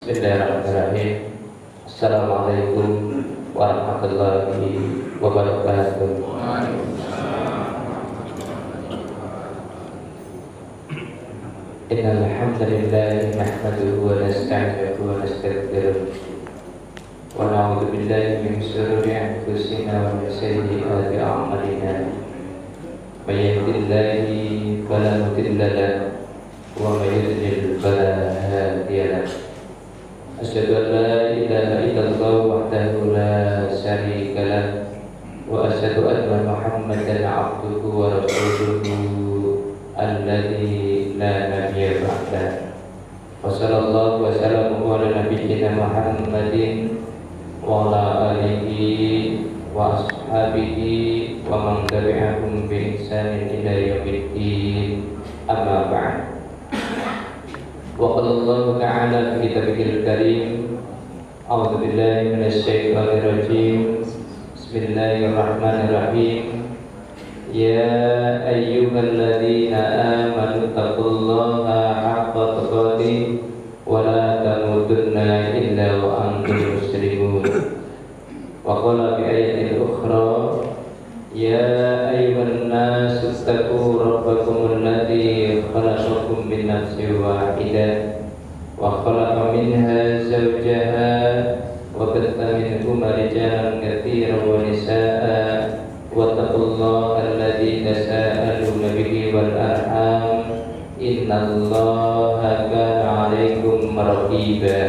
Bismillahirrahmanirrahim. Assalamualaikum warahmatullahi wabarakatuh. Innal hamdalillah nahmaduhu wa nasta'inuhu wa nastaghfiruh wa na'udzu billahi min shururi anfusina wa min sayyiati a'malina. May yahdihillahu fala mudilla lahu wa may yudlil fala hadiya lahu. Asyhadu an la ilaha illallah wahdahu la syarika lah wa asyhadu anna Muhammadan abduhu wa rasuluhu alladzi la nabiyya ba'dah. Wa sallallahu wa sallamu ala nabiyyina Muhammadin wa ala alihi wa ashabihi wa man tabi'ahum bi ihsanin ila yaumiddin. Amma ba'd. وقال الله تعالى في كتابه الكريم أعوذ بالله من الشيطان الرجيم بسم الله الرحمن الرحيم يا أيها الذين آمنوا اتقوا الله حق تقاته ولا تموتن إلا وأنتم مسلمون. وقال في آية أخرى يا أيها الناس اتقوا ربكم الذي خلقكم من نفس واحدة وخلق منها زوجها وبث منهما رجالا كثيرا ونساء واتقوا الله الذي تساءلون به والأرحام إن الله كان عليكم رقيبا.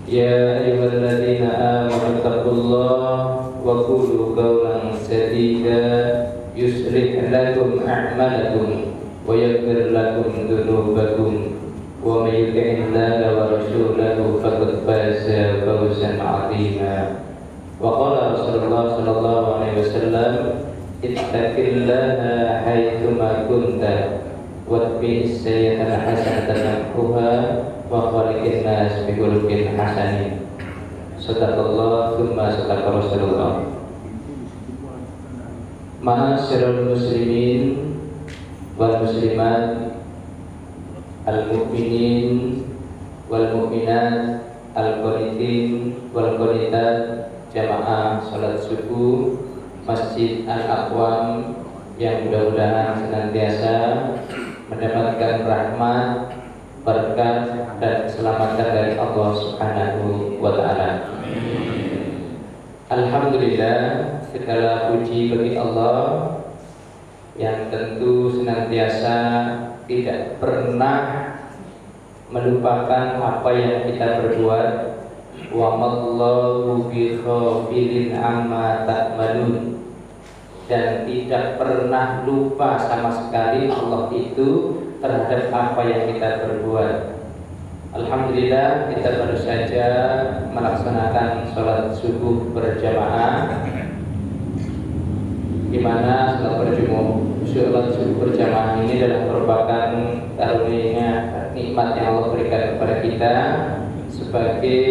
يا أيها الذين آمنوا اتقوا الله وقولوا قولا سديدا يصلح لكم أعمالكم ويغفر لكم ذنوبكم ومن يطع الله ورسوله فقد فاز فوزا عظيما. وقال رسول الله صلى الله عليه وسلم اتق الله حيثما كنت واتبع السيئة الحسنة تمحها وخالق الناس بخلق حسن. Sadaqallah thumma sadaqa Rasulullah. Ma'asyiral muslimin wal muslimat, al-mu'minin wal mu'minat, al-qanitin wal qanitat, jamaah salat subuh Masjid Al-Aqwam yang mudah-mudahan senantiasa mendapatkan rahmat, berkat dan keselamatan dari Allah Subhanahu wa taala. Alhamdulillah, segala puji bagi Allah yang tentu senantiasa tidak pernah melupakan apa yang kita berbuat. Wa mallahu bi ghafilin amma ta'malun. Dan tidak pernah lupa sama sekali Allah itu terhadap apa yang kita berbuat. Alhamdulillah, kita baru saja melaksanakan sholat subuh berjamaah, di mana sholat subuh berjamaah ini adalah merupakan karunia nikmat yang Allah berikan kepada kita sebagai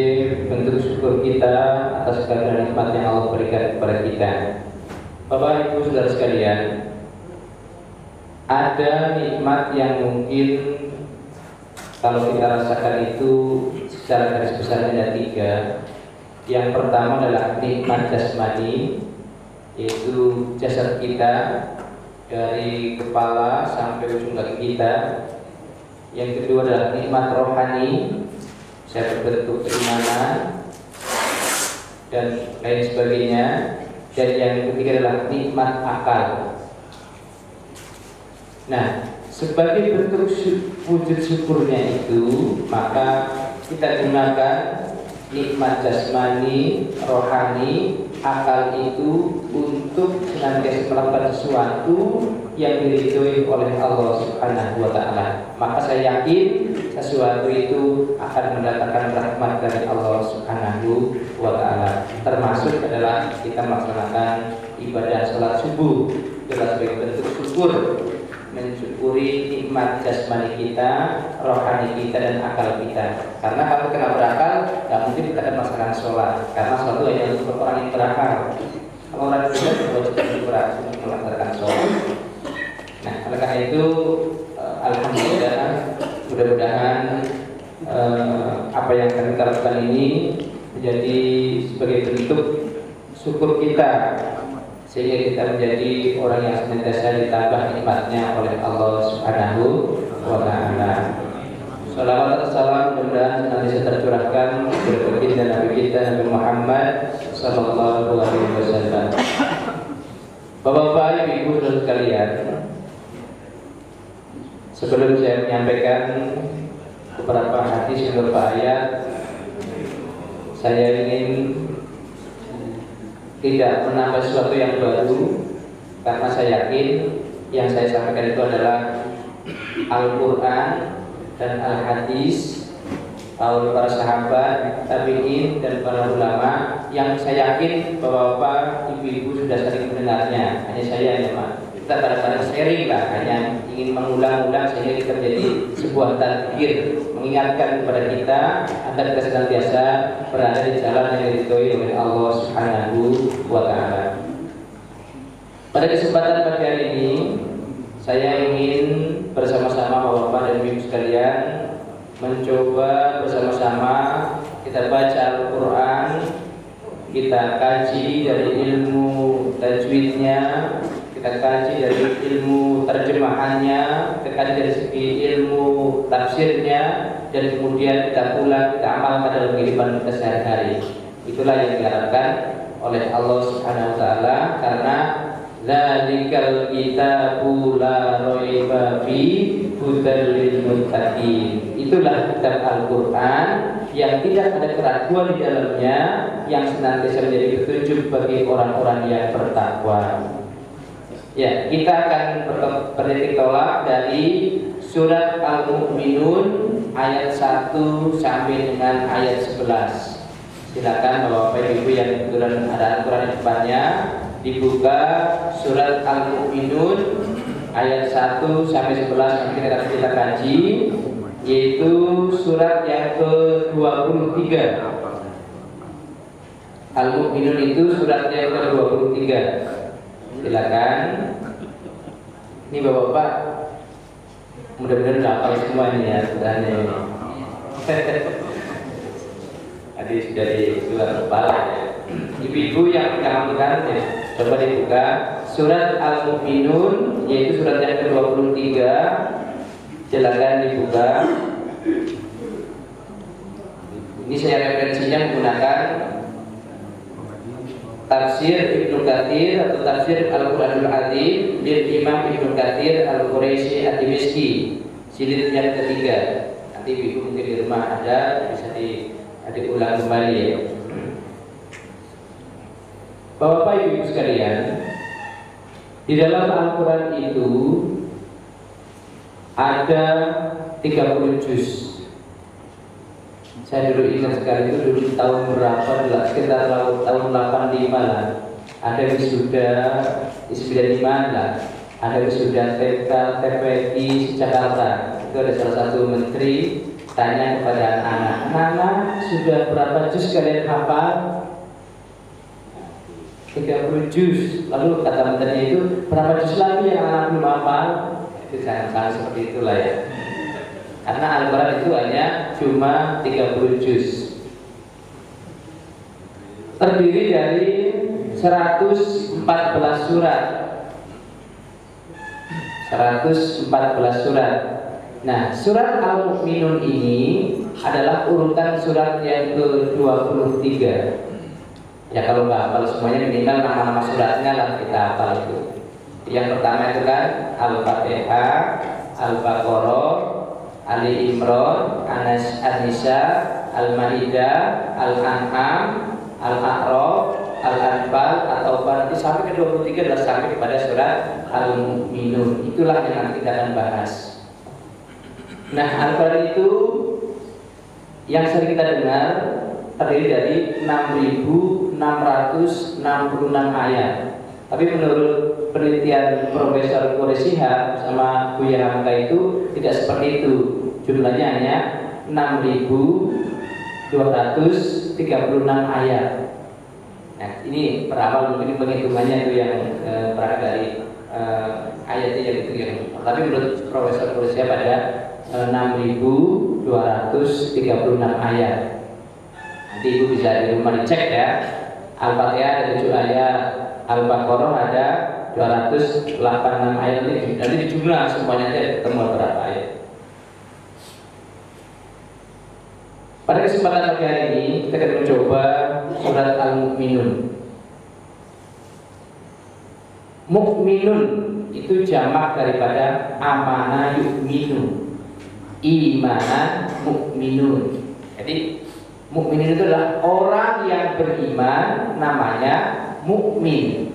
bentuk syukur kita atas segala nikmat yang Allah berikan kepada kita. Bapak Ibu Saudara sekalian, ada nikmat yang mungkin kalau kita rasakan itu secara garis besarnya ada tiga. Yang pertama adalah nikmat jasmani, yaitu jasad kita dari kepala sampai ujung kaki kita. Yang kedua adalah nikmat rohani, saya berbentuk keimanan dan lain sebagainya. Dan yang ketiga adalah nikmat akal. Nah, sebagai bentuk wujud syukurnya itu, maka kita gunakan nikmat jasmani, rohani, akal itu untuk senantiasa melakukan sesuatu yang diridhoi oleh Allah Subhanahu wa taala. Maka saya yakin sesuatu itu akan mendatangkan rahmat dari Allah Subhanahu wa taala. Termasuk adalah kita melaksanakan ibadah salat subuh adalah sebagai bentuk syukur, mensyukuri nikmat jasmani kita, rohani kita dan akal kita. Karena kalau kena berakal, tidak mungkin kita akan melaksanakan sholat. Karena sholat itu hanya untuk orang yang berakal. Kalau orang yang tidak wajib berakal untuk melaksanakan sholat. Nah, oleh karena itu, alhamdulillah, mudah-mudahan apa yang kami lakukan ini menjadi sebagai bentuk syukur kita, sehingga kita menjadi orang yang senantiasa ditambah nikmatnya oleh Allah Subhanahu wa Ta'ala. Salawat dan salam mudah-mudahan senantiasa tercurahkan kepada baginda Nabi kita Nabi Muhammad sallallahu alaihi wasallam. Bapak-bapak, ibu-ibu dan sekalian, sebelum saya menyampaikan beberapa hadis beberapa ayat, saya ingin tidak menambah sesuatu yang baru, karena saya yakin yang saya sampaikan itu adalah Al-Quran dan Al-Hadis para sahabat, tabi'in dan para ulama yang saya yakin bapak-bapak, ibu-ibu sudah sering mendengarnya. Hanya saya ya Pak, kita kadang-kadang sharing lah, hanya ingin mengulang-ulang sehingga kita menjadi sebuah tadzkir, mengingatkan kepada kita agar kita senantiasa berada di jalan yang diridhoi oleh Allah Subhanahu wa Ta'ala. Pada kesempatan pagi hari ini, saya ingin bersama-sama bapak-bapak dan ibu sekalian mencoba bersama-sama kita baca Al-Quran, kita kaji dari ilmu tajwidnya, kita kaji dari ilmu terjemahannya, kita kaji dari segi ilmu tafsirnya, dan kemudian kita pula kita amalkan dalam kehidupan kita sehari-hari. Itulah yang diharapkan oleh Allah Subhanahu wa Ta'ala, karena dzalikal kitabu la raiba fi hudal lil muttaqin. Itulah kitab Al-Quran yang tidak ada keraguan di dalamnya, yang senantiasa menjadi petunjuk bagi orang-orang yang bertakwa. Ya, kita akan bertitik tolak dari surat Al-Mu'minun ayat 1 sampai dengan ayat 11. Silakan Bapak Ibu yang kebetulan ada Al-Quran di depannya, dibuka surat Al-Mu'minun ayat 1 sampai 11 yang kita kaji, yaitu surat yang ke-23. Al-Mu'minun itu surat yang ke-23. Silakan. Ini Bapak-bapak mudah-mudahan hafal semuanya ya Qurannya ini. Tadi sudah di surat kepala ya. Ibu-ibu yang mengamalkan ya, coba dibuka surat Al-Mu'minun, yaitu surat yang ke-23. Silakan dibuka. Ini saya referensinya menggunakan tafsir Ibnu Katsir atau tafsir Al-Quranul Azim dari Imam Ibnu Katsir Al-Quraisy Ad-Dimashqi, jilid yang ketiga. Nanti ibu mungkin di rumah ada, bisa diulang kembali ya. Bapak Ibu sekalian, di dalam Al-Quran itu ada 30 juz. Saya dulu ingat sekali itu dulu tahun berapa, sekitar tahun 85 lah. Ada wisuda 95 lah. Ada wisuda TPI Jakarta. Itu ada salah satu menteri tanya kepada anak-anak, "Anak, sudah berapa juz kalian hafal?" 30 juz. Lalu kata menterinya itu, "Berapa juz lagi yang anak belum hafal?" Itu jangan seperti itulah ya. Karena Al-Quran itu hanya cuma 30 juz. Terdiri dari 114 surat. 114 surat. Nah, surat Al-Mu'minun ini adalah urutan surat yang ke-23. Ya kalau nggak hafal semuanya, minimal nama-nama suratnya lah kita hafal itu. Yang pertama itu kan Al-Fatihah, Al-Baqarah, Ali Imran, An-Nisa, Al-Maidah, Al-An'am, Al-A'raf, Al-Anfal, atau nanti sampai ke 23 adalah sampai kepada surat Al-Mu'minun. Itulah yang nanti kita akan bahas. Nah, Al-Quran itu yang sering kita dengar terdiri dari 6.666 ayat. Tapi menurut penelitian Profesor Quraisy sama Buya Hamka itu tidak seperti itu. Jumlahnya hanya 6.236 ayat. Nah, ini berawal mungkin penghitungannya itu yang berangkat dari ayatnya yang itu yang. Tapi menurut Profesor Quraisy pada 6.236 236 ayat. Nanti Ibu bisa di rumah dicek ya. Al-Fatihah ada 7 ayat, Al-Baqarah ada 286 ayat. Nanti dijumlah semuanya aja ketemu berapa ayat. Pada kesempatan pagi hari ini kita akan mencoba surat Al-Mu'minun. Mu'minun itu jamak daripada amana yu'minu, imana mu'minun. Jadi mukmin itu adalah orang yang beriman, namanya mukmin.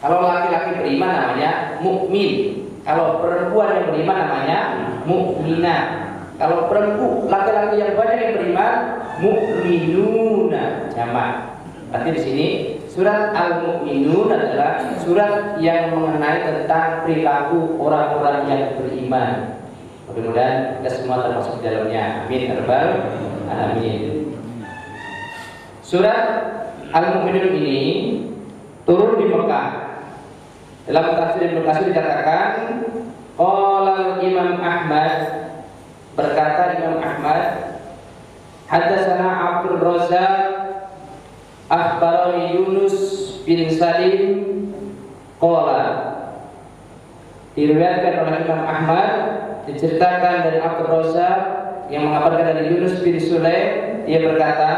Kalau laki-laki beriman namanya mukmin. Kalau perempuan yang beriman namanya mukminah. Kalau perempuan laki-laki yang banyak yang beriman mukminuna jamak. Berarti di sini surat Al-Mu'minun adalah surat yang mengenai tentang perilaku orang-orang yang beriman. Mudah-mudahan kita semua termasuk di dalamnya. Amin ya rabbal alamin. Surat Al-Mu'minun ini turun di Mekah. Dalam tafsir Ibnu Katsir dikatakan, qala Imam Ahmad, berkata Imam Ahmad, hadatsana Abdul Razzaq akhbarani Yunus bin Salim qala, diriwayatkan oleh Imam Ahmad, diceritakan dari Abdul Razzaq yang mengabarkan dari Yunus bin Sulaim, dia berkata,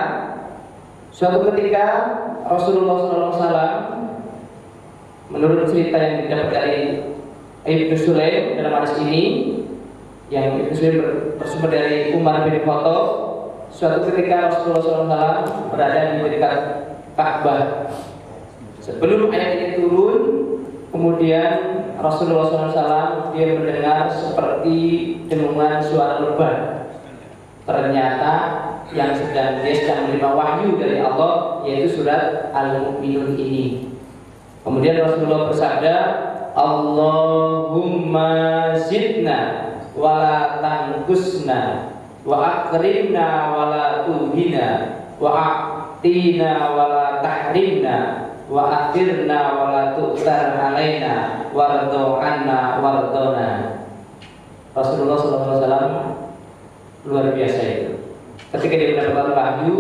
suatu ketika Rasulullah SAW, menurut cerita yang didapat dari Ibnu Sulaim dalam hadis ini, yang Ibnu Sulaim bersumber dari Umar bin Khattab, suatu ketika Rasulullah SAW berada di dekat Ka'bah. Sebelum ayat ini turun, kemudian Rasulullah SAW dia mendengar seperti dengungan suara lebah. Ternyata yang dia sedang menerima wahyu dari Allah, yaitu surat Al-Mu'minun ini. Kemudian Rasulullah bersabda, Allahumma zidna wala tangkusna wa akrimna wala tuhina wa a'tina wala tahrimna wa akhirna wala tu'tar alaina wardo anna wardona. Rasulullah SAW luar biasa itu. Ketika dia mendapatkan wahyu,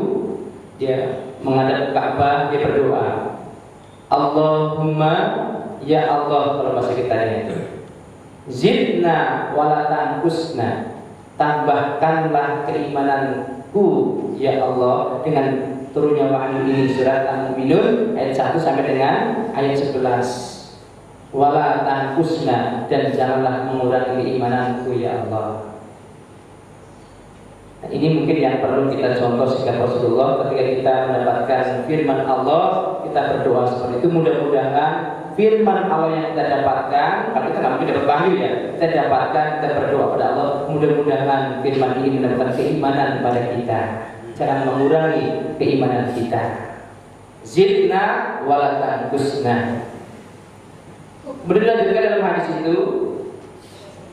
dia menghadap Ka'bah, dia berdoa, Allahumma, ya Allah, kalau bahasa kita itu, zidna wala tanqusna, tambahkanlah keimananku ya Allah dengan turunnya wahyu ini. Surat Al-Mu'minun ayat 1 sampai dengan ayat 11. Wala tanqusna, dan janganlah mengurangi keimananku ya Allah. Nah, ini mungkin yang perlu kita contoh sikap Rasulullah ketika kita mendapatkan firman Allah, kita berdoa seperti itu. Mudah-mudahan firman Allah yang kita dapatkan, kalau kita nggak mungkin dapat wahyu ya, kita dapatkan, kita berdoa pada Allah, mudah-mudahan firman ini mendapatkan keimanan pada kita, jangan mengurangi keimanan kita. Zidna wala tanqusna. Kemudian dilanjutkan dalam hadis itu,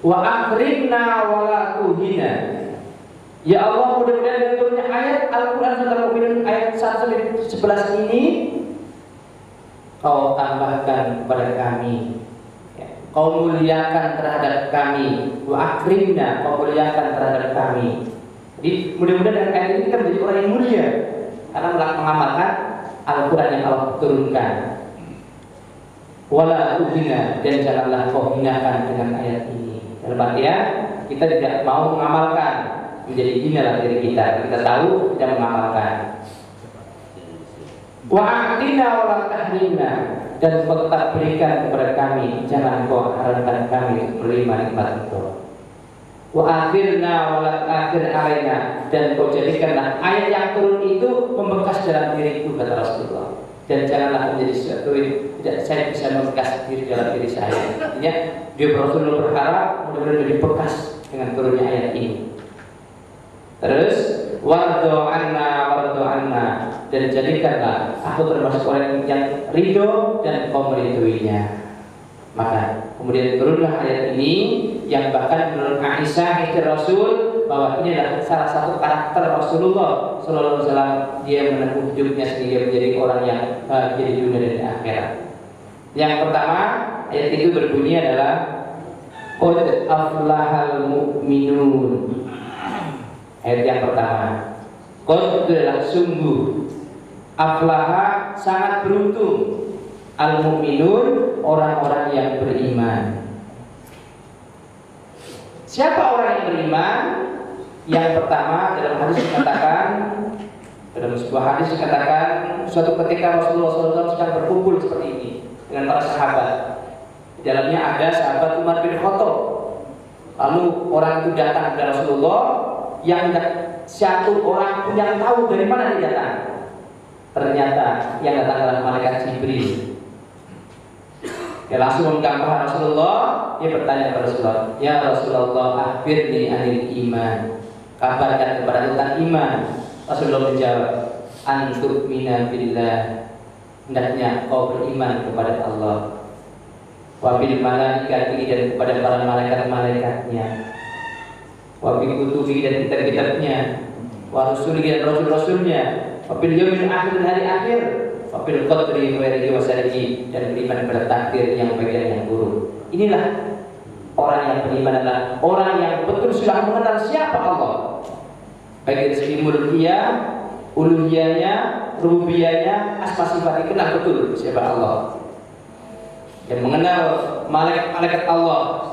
wa akrimna wala tuhina. Ya Allah, mudah-mudahan dengan turunnya ayat Al-Quran surat Al-Mu'minun ayat 1-11 ini, Kau tambahkan kepada kami, Kau muliakan terhadap kami, wa akrimna, Kau muliakan terhadap kami. Jadi mudah-mudahan dengan ayat ini kita menjadi orang yang mulia karena mengamalkan Al-Quran yang Allah turunkan. Wala tuhina, dan janganlah kau hinakan dengan ayat ini. Dalam artian kita tidak mau mengamalkan, menjadi hina diri kita. Kita tahu tidak mengamalkan. Wa a'tina wa la tahrimna, dan kau tetap berikan kepada kami, jangan kau haramkan kami menerima nikmat itu. Wa akhirna wa la akhir alaina, dan kau jadikanlah ayat yang turun itu membekas dalam diriku, kata Rasulullah. Dan janganlah menjadi sesuatu yang tidak saya bisa membekas diri dalam diri saya. Artinya dia Rasulullah berharap mudah-mudahan jadi bekas dengan turunnya ayat ini. Terus wardo anna, dan jadikanlah aku termasuk orang yang ridho dan kau meriduinya. Maka kemudian turunlah ayat ini yang bahkan menurut Aisyah istri Rasul bahwa ini adalah salah satu karakter Rasulullah Sallallahu Alaihi Wasallam. Dia menempuh hidupnya sehingga menjadi orang yang bahagia di dunia dan di akhirat. Yang pertama, ayat itu berbunyi adalah Qad aflahal mu'minun. Ayat yang pertama, qad adalah sungguh, aflaha sangat beruntung, al-mu'minun orang-orang yang beriman. Siapa orang yang beriman? Yang pertama dalam hadis dikatakan, dalam sebuah hadis dikatakan, suatu ketika Rasulullah SAW sedang berkumpul seperti ini dengan para sahabat. Di dalamnya ada sahabat Umar bin Khattab. Lalu orang itu datang kepada Rasulullah, yang tidak satu orang pun yang tahu dari mana dia datang. Ternyata yang datang adalah malaikat Jibril. Dia langsung menggambar Rasulullah. Dia bertanya kepada Rasulullah, ya Rasulullah, akhbirni anil iman, kabarkan kepada tentang iman. Rasulullah menjawab, antuk mina billah, hendaknya kau beriman kepada Allah, wabil malaikati, dan kepada para malaikat-malaikatnya, wabil kutubi, dan kitab-kitabnya, wa rusuli, dan rasul-rasulnya, wabil yaumil akhir, dan hari akhir, wabil qadri khairihi wa syarrihi, dan beriman kepada takdir yang baik dan yang buruk. Inilah orang yang beriman, adalah orang yang betul sudah mengenal siapa Allah, baik dari segi mulkiyah, uluhiyahnya, rububiyahnya, asma sifatnya, kenal betul siapa Allah, dan mengenal malaikat Allah.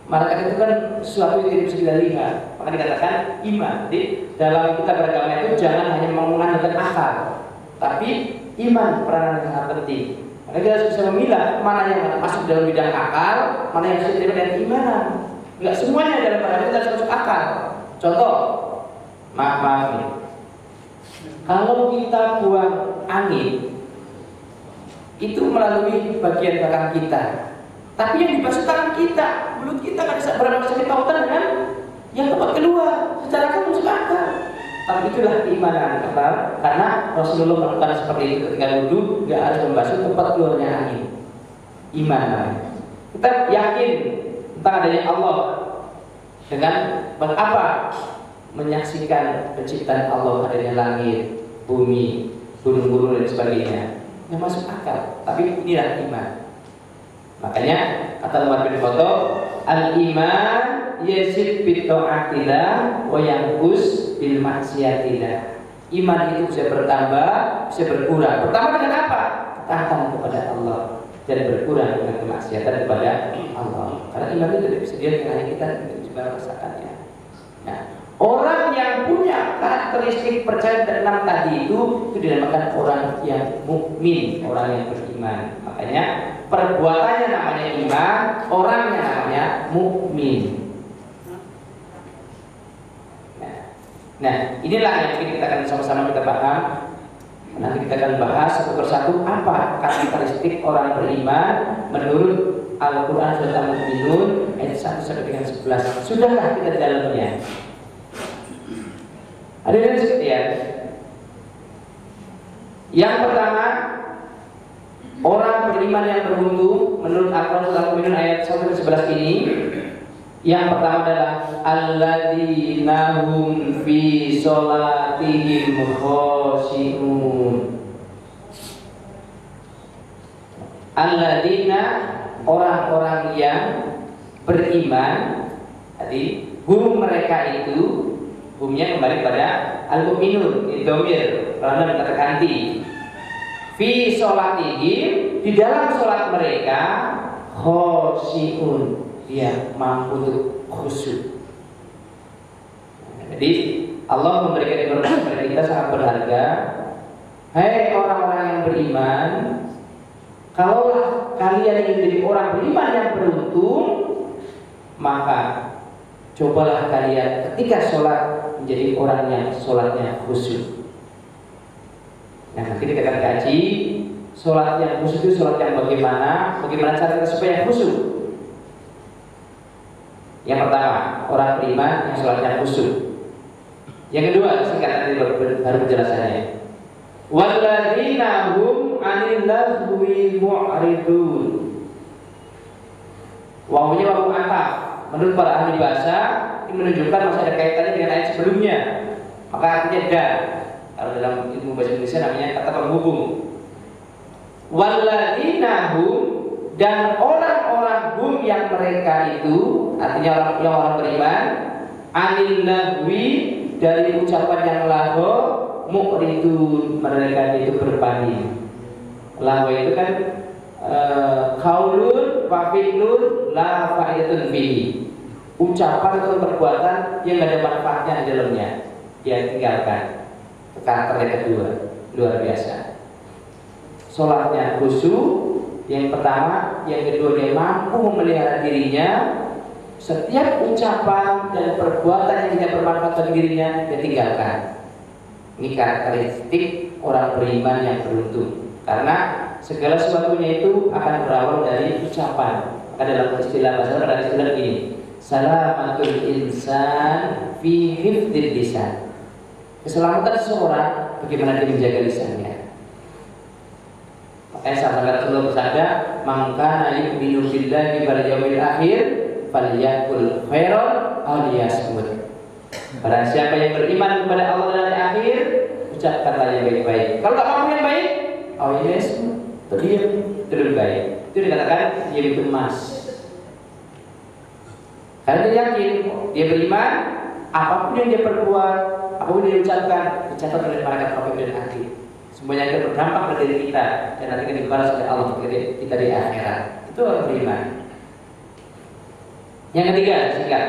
Malaikat itu kan sesuatu yang tidak bisa kita lihat, maka dikatakan iman. Jadi dalam kita beragama itu jangan hanya mengandalkan akal, tapi iman peranan yang sangat penting. Maka kita harus bisa memilah mana yang masuk dalam bidang akal, mana yang bisa diterima dengan imanan. Enggak semuanya dalam beragama kita harus masuk akal. Contoh, maaf nih, kalau kita buang angin itu melalui bagian belakang kita, tapi yang dibasuh tangan kita, mulut kita nggak bisa berapa sakit tautan dengan yang tempat keluar. Secara kan masuk akal. Tapi itulah keimanan, karena Rasulullah melakukan seperti itu ketika wudhu, nggak harus membasuh tempat keluarnya angin. Iman. Kita yakin tentang adanya Allah dengan apa? Menyaksikan penciptaan Allah, adanya langit, bumi, gunung-gunung dan sebagainya. Yang masuk akal. Tapi inilah iman. Makanya kata Umar bin Khattab, al-iman yazid bi ta'atillah wa yanqus bil maksiatillah. Iman itu bisa bertambah, bisa berkurang. Bertambah dengan apa? Ketaatan kepada Allah, dan berkurang dengan kemaksiatan kepada Allah. Karena iman itu tidak bisa dilihat dengan kita, tidak bisa merasakannya. Nah, orang yang punya karakteristik percaya dan enam tadi itu dinamakan orang yang mukmin, orang yang beriman. Makanya perbuatannya namanya iman, orangnya namanya mukmin. Nah, inilah yang kita akan sama-sama kita paham. Nanti kita akan bahas satu persatu apa karakteristik orang beriman menurut Al-Quran Surat Al-Mu'minun ayat 1 sampai dengan 11. Sudahlah kita di dalamnya. Hadirin sekalian, yang pertama, orang beriman yang beruntung menurut Al-Quran Surat Al-Mu'minun ayat 1 sampai 11 ini. Yang pertama adalah alladzina hum fi sholatihim khoshi'un. Alladzina, orang-orang yang beriman. Tadi hum, mereka itu, humnya kembali pada al-mu'minun, itu domir, karena kata ganti. Fi sholatihim, di dalam sholat mereka, khoshi'un, dia mampu untuk khusyuk. Jadi Allah memberikan informasi kepada kita sangat berharga. Hai orang-orang yang beriman, kalaulah kalian ingin menjadi orang beriman yang beruntung, maka cobalah kalian ketika sholat menjadi orang yang sholatnya khusyuk. Nah, nanti kita akan kaji sholat yang khusyuk itu sholat yang bagaimana cara kita supaya khusyuk. Yang pertama, orang beriman yang sholatnya khusyuk. Yang kedua, singkat nanti baru penjelasannya. Walladzina hum 'anil lagwi mu'ridun. Wawunya wawu ataf. Menurut para ahli bahasa, ini menunjukkan masih ada kaitannya dengan ayat sebelumnya. Maka artinya dan. Kalau dalam ilmu bahasa Indonesia namanya kata penghubung. Walladzina hum, dan orang-orang hum yang mereka itu, artinya orang beriman, anil lagwi, dari ucapan yang lahwo, mu'ridun, mereka itu berpaling. Lahwo itu kan qaulun wa fi'lun la fa'idatun fihi. Ucapan atau perbuatan yang ada manfaatnya di dalamnya, dia tinggalkan. Karakter yang kedua luar biasa. Sholatnya khusyuk, yang pertama, yang kedua dia mampu memelihara dirinya. Setiap ucapan dan perbuatan yang tidak bermanfaat bagi dirinya dia tinggalkan. Ini karakteristik orang beriman yang beruntung, karena segala sesuatunya itu akan berawal dari ucapan. Maka dalam istilah bahasa Arab ada istilah ini, salamatul insan fi hifdzil lisan. Keselamatan seseorang bagaimana dia menjaga lisannya. Makanya sahabat Rasulullah bersabda, "Man kana yu'minu billahi wal yawmil akhir falyakul khairan aw liyasmut." Barang siapa yang beriman kepada Allah dan hari akhir, ucapkanlah yang baik-baik. Kalau tak mampu yang baik, aw liyasmut, diam, itu lebih baik. Itu dikatakan diam itu emas. Karena dia yakin, dia beriman, apapun yang dia perbuat, apapun yang dia ucapkan, dicatat oleh malaikat rahmat dan akhir. Semuanya akan berdampak pada diri kita dan nanti akan dibalas oleh Allah kita di akhirat. Itu orang beriman. Yang ketiga, singkat.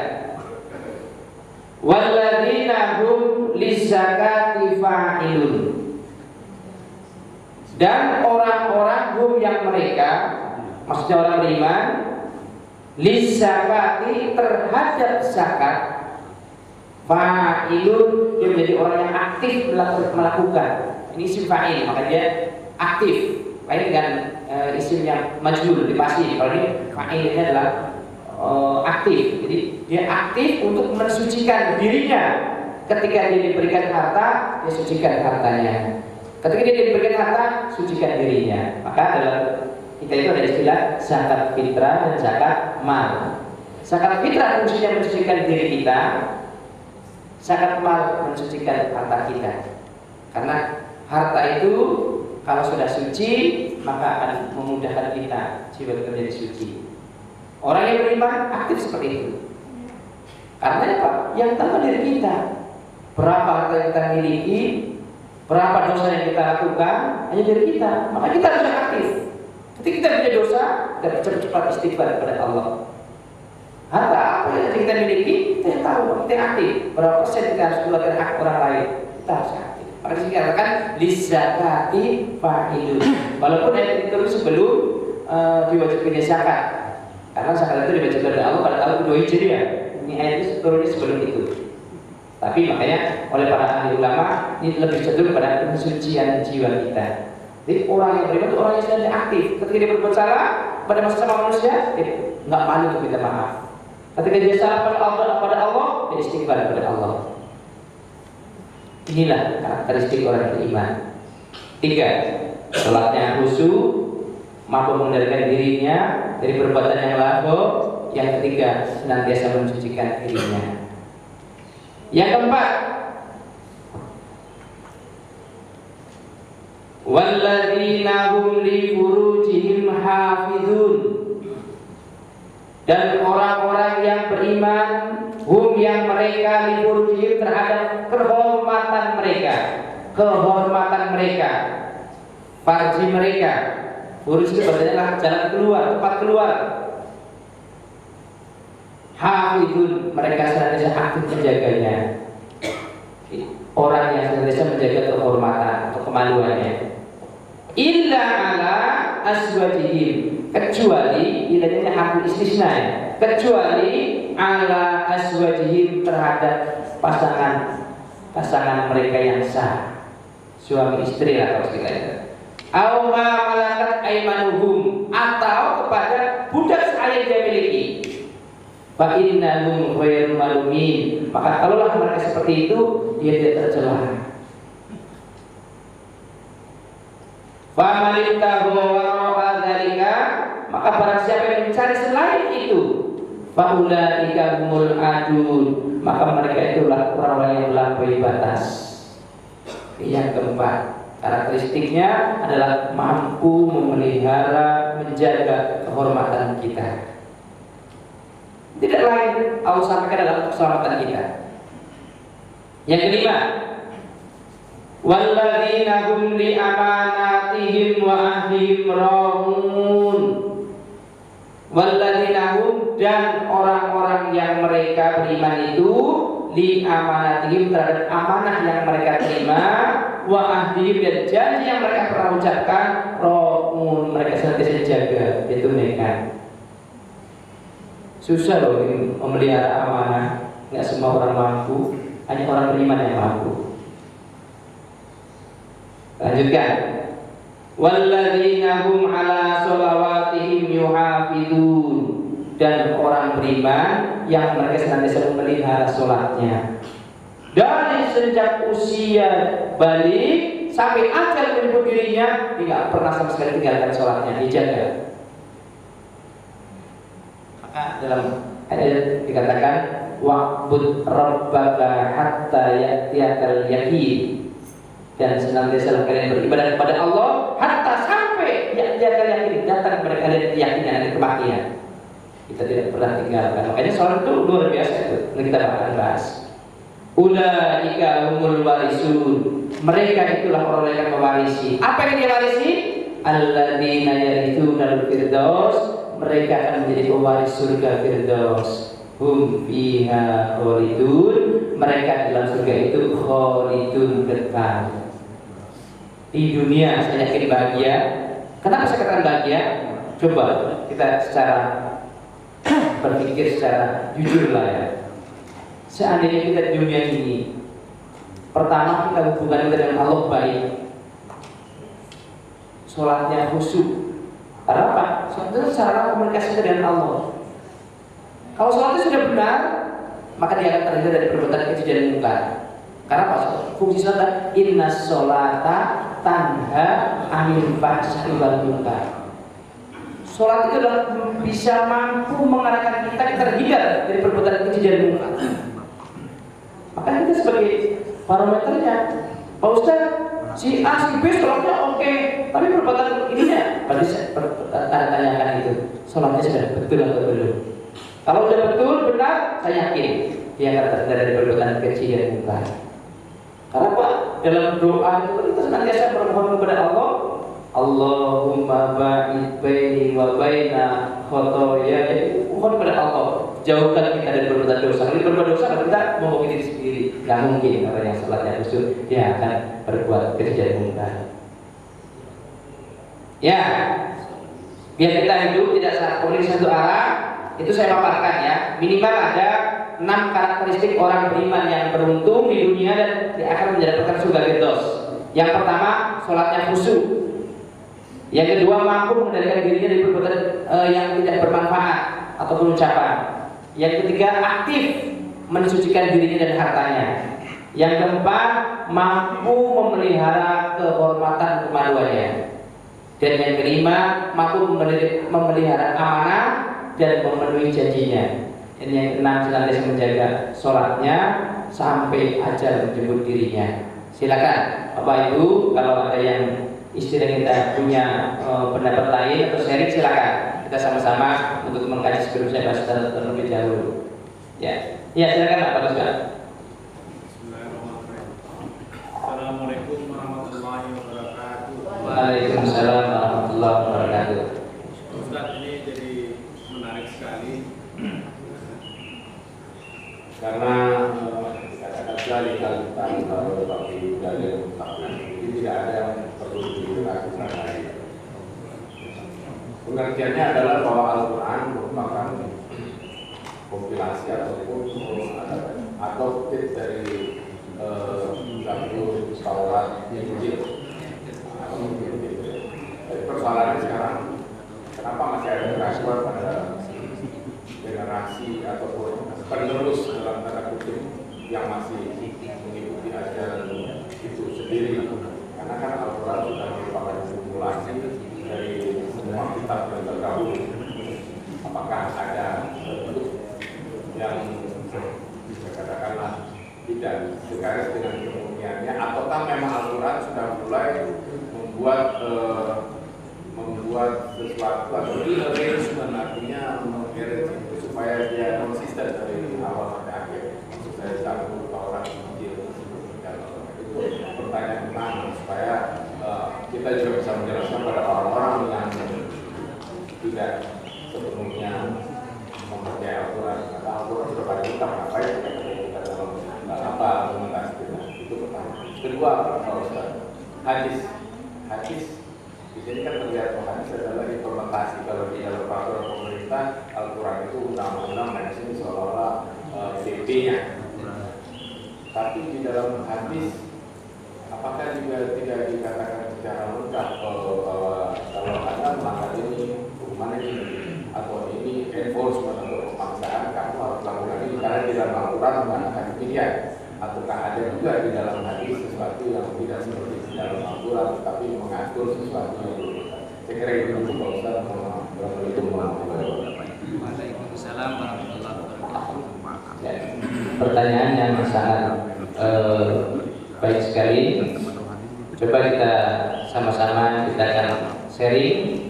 Walladzina hum lizzakati fa'ilun. Dan orang-orang hum yang mereka, maksudnya orang beriman, lizzakati terhadap zakat, fa'ilun, dia menjadi orang yang aktif melakukan. Ini isim fa'il, maka dia aktif. Lain dengan isim yang majhul, dipasih. Kalau ini fa'ilnya adalah aktif. Jadi dia aktif untuk mensucikan dirinya. Ketika dia diberikan harta, dia sucikan hartanya. Ketika dia diberikan harta, sucikan dirinya. Maka dalam kita itu ada istilah zakat fitrah dan zakat mal. Zakat fitrah fungsinya mensucikan diri kita. Zakat mal mensucikan harta kita. Karena harta itu kalau sudah suci, maka akan memudahkan kita jiwa kita menjadi suci. Orang yang beriman aktif seperti itu. Karena apa? Yang tahu diri kita. Berapa harta yang kita miliki, berapa dosa yang kita lakukan, hanya diri kita. Maka kita harus aktif. Ketika kita punya dosa, kita cepat-cepat istighfar kepada Allah. Harta apa yang kita miliki, kita tahu, kita aktif. Berapa persen kita harus keluarkan hak orang lain, kita harus aktif. Maka disini dikatakan lizzakati fa'ilun. Walaupun ayat itu sebelum diwajibkannya zakat, karena zakat itu diwajibkan oleh Allah pada tahun kedua Hijriah. Ini ayat itu turunnya sebelum itu. Tapi makanya oleh para ahli ulama ini lebih cenderung pada kesucian jiwa kita. Jadi orang yang beriman itu orang yang sedang aktif. Ketika dia berbuat salah pada masa sama manusia, dia nggak malu untuk minta maaf. Ketika dia salah pada Allah, dia istighfar kepada Allah. Inilah karakteristik orang beriman. 3, sholatnya khusyuk, mampu mengendalikan dirinya dari perbuatan yang lahwo. Yang ketiga, senantiasa mensucikan dirinya. Yang keempat, walladzina hum li furujihim hafizun. Dan orang-orang yang beriman, hum yang mereka li furujihim terhadap kehormatan mereka, farji mereka. Furuj itu adalah jalan keluar, tempat keluar. Hafizun, mereka senantiasa aktif menjaganya. Orang yang senantiasa menjaga kehormatan atau kemaluannya. Illa ala azwajihim, kecuali ilahnya hakul istisna, kecuali ala azwajihim terhadap pasangan mereka yang sah, suami istri atau istilahnya. Au ma malakat aimanuhum, atau kepada budak yang dia miliki. Fa innahum ghairu malumin, maka kalaulah mereka seperti itu, dia tidak tercela. Fa man ittaqa wara'a dzalika, maka barang siapa yang mencari selain itu, fa ulaika humul adun, maka mereka itulah orang-orang yang melampaui batas. Yang keempat, karakteristiknya adalah mampu memelihara, menjaga kehormatan kita. Tidak lain Allah sampaikan adalah keselamatan kita. Yang kelima, walladzina hum li amanatihim wa ahdihim ra'un. Walladzina hum, dan orang-orang yang mereka beriman itu li amanatihim, terhadap amanah yang mereka terima, wa ahdihim, dan janji yang mereka pernah ucapkan, ra'un, mereka senantiasa jaga, itu mereka. Susah loh ini memelihara amanah, nggak semua orang mampu, hanya orang beriman yang mampu. Lanjutkan. Walladzina hum ala sholawatihim yuhafizun, dan orang beriman yang mereka senantiasa memelihara sholatnya. Dari sejak usia balik sampai ajal menjemput dirinya, tidak pernah sama sekali tinggalkan sholatnya, dijaga. Maka dalam ayat dikatakan wa'bud rabbaka hatta ya'tiyakal yaqin, dan senantiasa kalian beribadah kepada Allah hatta sampai ya'tiyakal yaqin, datang kepada kalian keyakinan dan kematian. Kita tidak pernah tinggalkan. Makanya sholat itu luar biasa itu. Nanti kita akan bahas. Ulaika humul warisun, mereka itulah orang yang mewarisi. Apa yang dia warisi? Alladzina yarithunal firdaus, mereka akan menjadi pewaris surga firdaus. Hum fiha khalidun, mereka dalam surga itu khalidun, kekal. Di dunia saya yakin bahagia. Kenapa saya katakan bahagia? Coba kita secara berpikir secara jujur lah ya. Seandainya kita di dunia ini, pertama kita hubungan kita dengan Allah baik, sholatnya khusyuk. Karena apa? Sholat itu sarana komunikasi kita dengan Allah. Kalau sholatnya sudah benar, maka dia akan terhindar dari perbuatan keji dan mungkar. Karena apa? Fungsi sholat, inna sholata tanha anil fahsya'i wal munkar. Sholat itu adalah bisa mampu mengarahkan kita terhindar dari perbuatan keji dan mungkar. Maka kita sebagai parameternya, Pak Ustaz, si A, si B sholatnya oke, tapi perbuatan ininya, berarti saya tanyakan itu, sholatnya sudah betul atau belum? Kalau sudah betul, benar, saya yakin dia akan terhindar dari perbuatan keji dan mungkar. Karena apa? Dalam doa itu kita senantiasa bermohon kepada Allah, Allahumma ba'id baini wa baina khotoya. Jadi mohon kepada Allah, jauhkan kita dari perbuatan dosa. Kalau berbuat dosa, kita membohongi diri sendiri. Gak mungkin orang yang sholatnya khusyuk dia akan berbuat keji dan mungkar. Ya, biar kita hidup tidak komunikasi satu arah, itu saya paparkan ya. Minimal ada 6 karakteristik orang beriman yang beruntung di dunia dan dia akan mendapatkan surga firdaus. Yang pertama, sholatnya khusyuk. Yang kedua, mampu mengendalikan dirinya dari perbuatan yang tidak bermanfaat ataupun ucapan. Yang ketiga, aktif mensucikan dirinya dan hartanya. Yang keempat, mampu memelihara kehormatan kemaluannya. Dan yang kelima, mampu memelihara amanah dan memenuhi janjinya. Dan yang keenam, senantiasa menjaga sholatnya sampai ajal menjemput dirinya. Silakan Bapak Ibu, kalau ada yang istilah kita punya pendapat lain atau sharing, silakan. Kita sama-sama untuk mengkaji sebelum saya bahas terlebih dahulu. Ya, silakan Pak Ustaz. Assalamualaikum warahmatullahi wabarakatuh. Waalaikumsalam warahmatullahi wabarakatuh. Ustaz, ini jadi menarik sekali karena kata-kata dikalikan kalau tapi dari ini tidak ada yang perlu dilakukan lagi. Pengertiannya adalah bahwa Al-Quran merupakan kompilasi ataupun adopted dari Zabur, Taurat, Injil. Jadi persoalannya sekarang, kenapa masih ada keraguan pada generasi ataupun penerus dalam tanda kutip yang masih mengikuti ajaran itu sendiri? Karena kan Al-Quran sudah merupakan simulasi dari semua kitab yang terdahulu. Apakah ada bentuk yang bisa katakanlah tidak segaris dengan kemurniannya, ataukah memang Al-Quran sudah mulai membuat sesuatu atau arrangement, artinya mengarrange itu supaya dia konsisten dari awal sampai akhir. Maksud saya Zabur, Taurat, Injil, kita juga bisa menjelaskan pada orang-orang yang tidak sepenuhnya mempercayai Al-Quran. Karena Al-Quran sudah pada kita ngapain kita dalam apa argumentasi kita. Itu pertama. Kedua, hadis. Di sini kan terlihat bahwa hadis adalah implementasi. Kalau di dalam peraturan pemerintah, Al-Quran itu undang-undang, dan di sini seolah-olah PP-nya. Tapi di dalam hadis, apakah juga tidak dikatakan secara lengkap bahwa kalau ada melanggar ini, hukuman ini, atau ini enforcement atau pemaksaan, kamu harus lakukan ini karena di dalam Al-Quran mengatakan demikian. Ataukah ada juga di dalam hadis sesuatu yang tidak seperti di dalam Al-Quran, tapi mengatur sesuatu yang berbeda. Saya kira itu Pak Ustaz. Waalaikumsalam warahmatullahi wabarakatuh. Pertanyaan yang sangat baik sekali. Coba kita sama-sama kita akan sharing.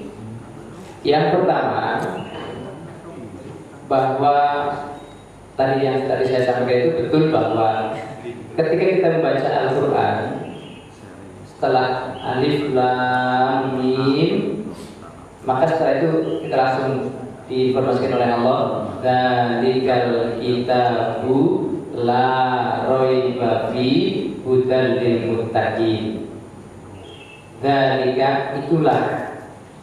Yang pertama, bahwa tadi saya sampaikan itu betul bahwa ketika kita membaca Al-Quran, setelah alif lam mim, maka setelah itu kita langsung diinformasikan oleh Allah, dzalikal kitabu la raiba fi hudal lil muttaqin. Dzalika itulah,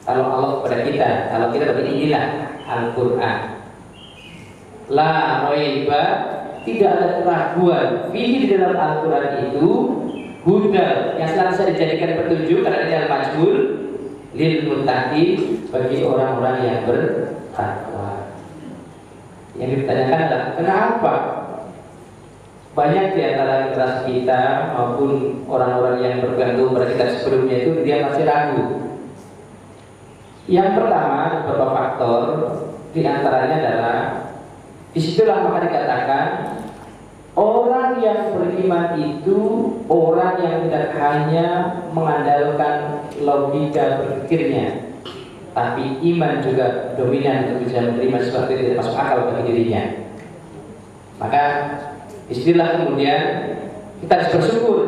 kalau Allah kepada kita, kalau kita berarti inilah Al-Quran. La raiba, tidak ada keraguan. Fihi di dalam Al-Quran itu hudal, yang selalu bisa dijadikan petunjuk karena ini al-majhul, lil muttaqin, bagi orang-orang yang bertakwa. Yang ditanyakan adalah kenapa banyak di antara generasi kita maupun orang-orang yang bergantung pada kita sebelumnya itu dia masih ragu. Yang pertama, beberapa faktor, di antaranya adalah disitulah maka dikatakan orang yang beriman itu orang yang tidak hanya mengandalkan logika berpikirnya, tapi iman juga dominan untuk bisa menerima sesuatu yang tidak masuk akal bagi dirinya. Maka istilah kemudian kita harus bersyukur.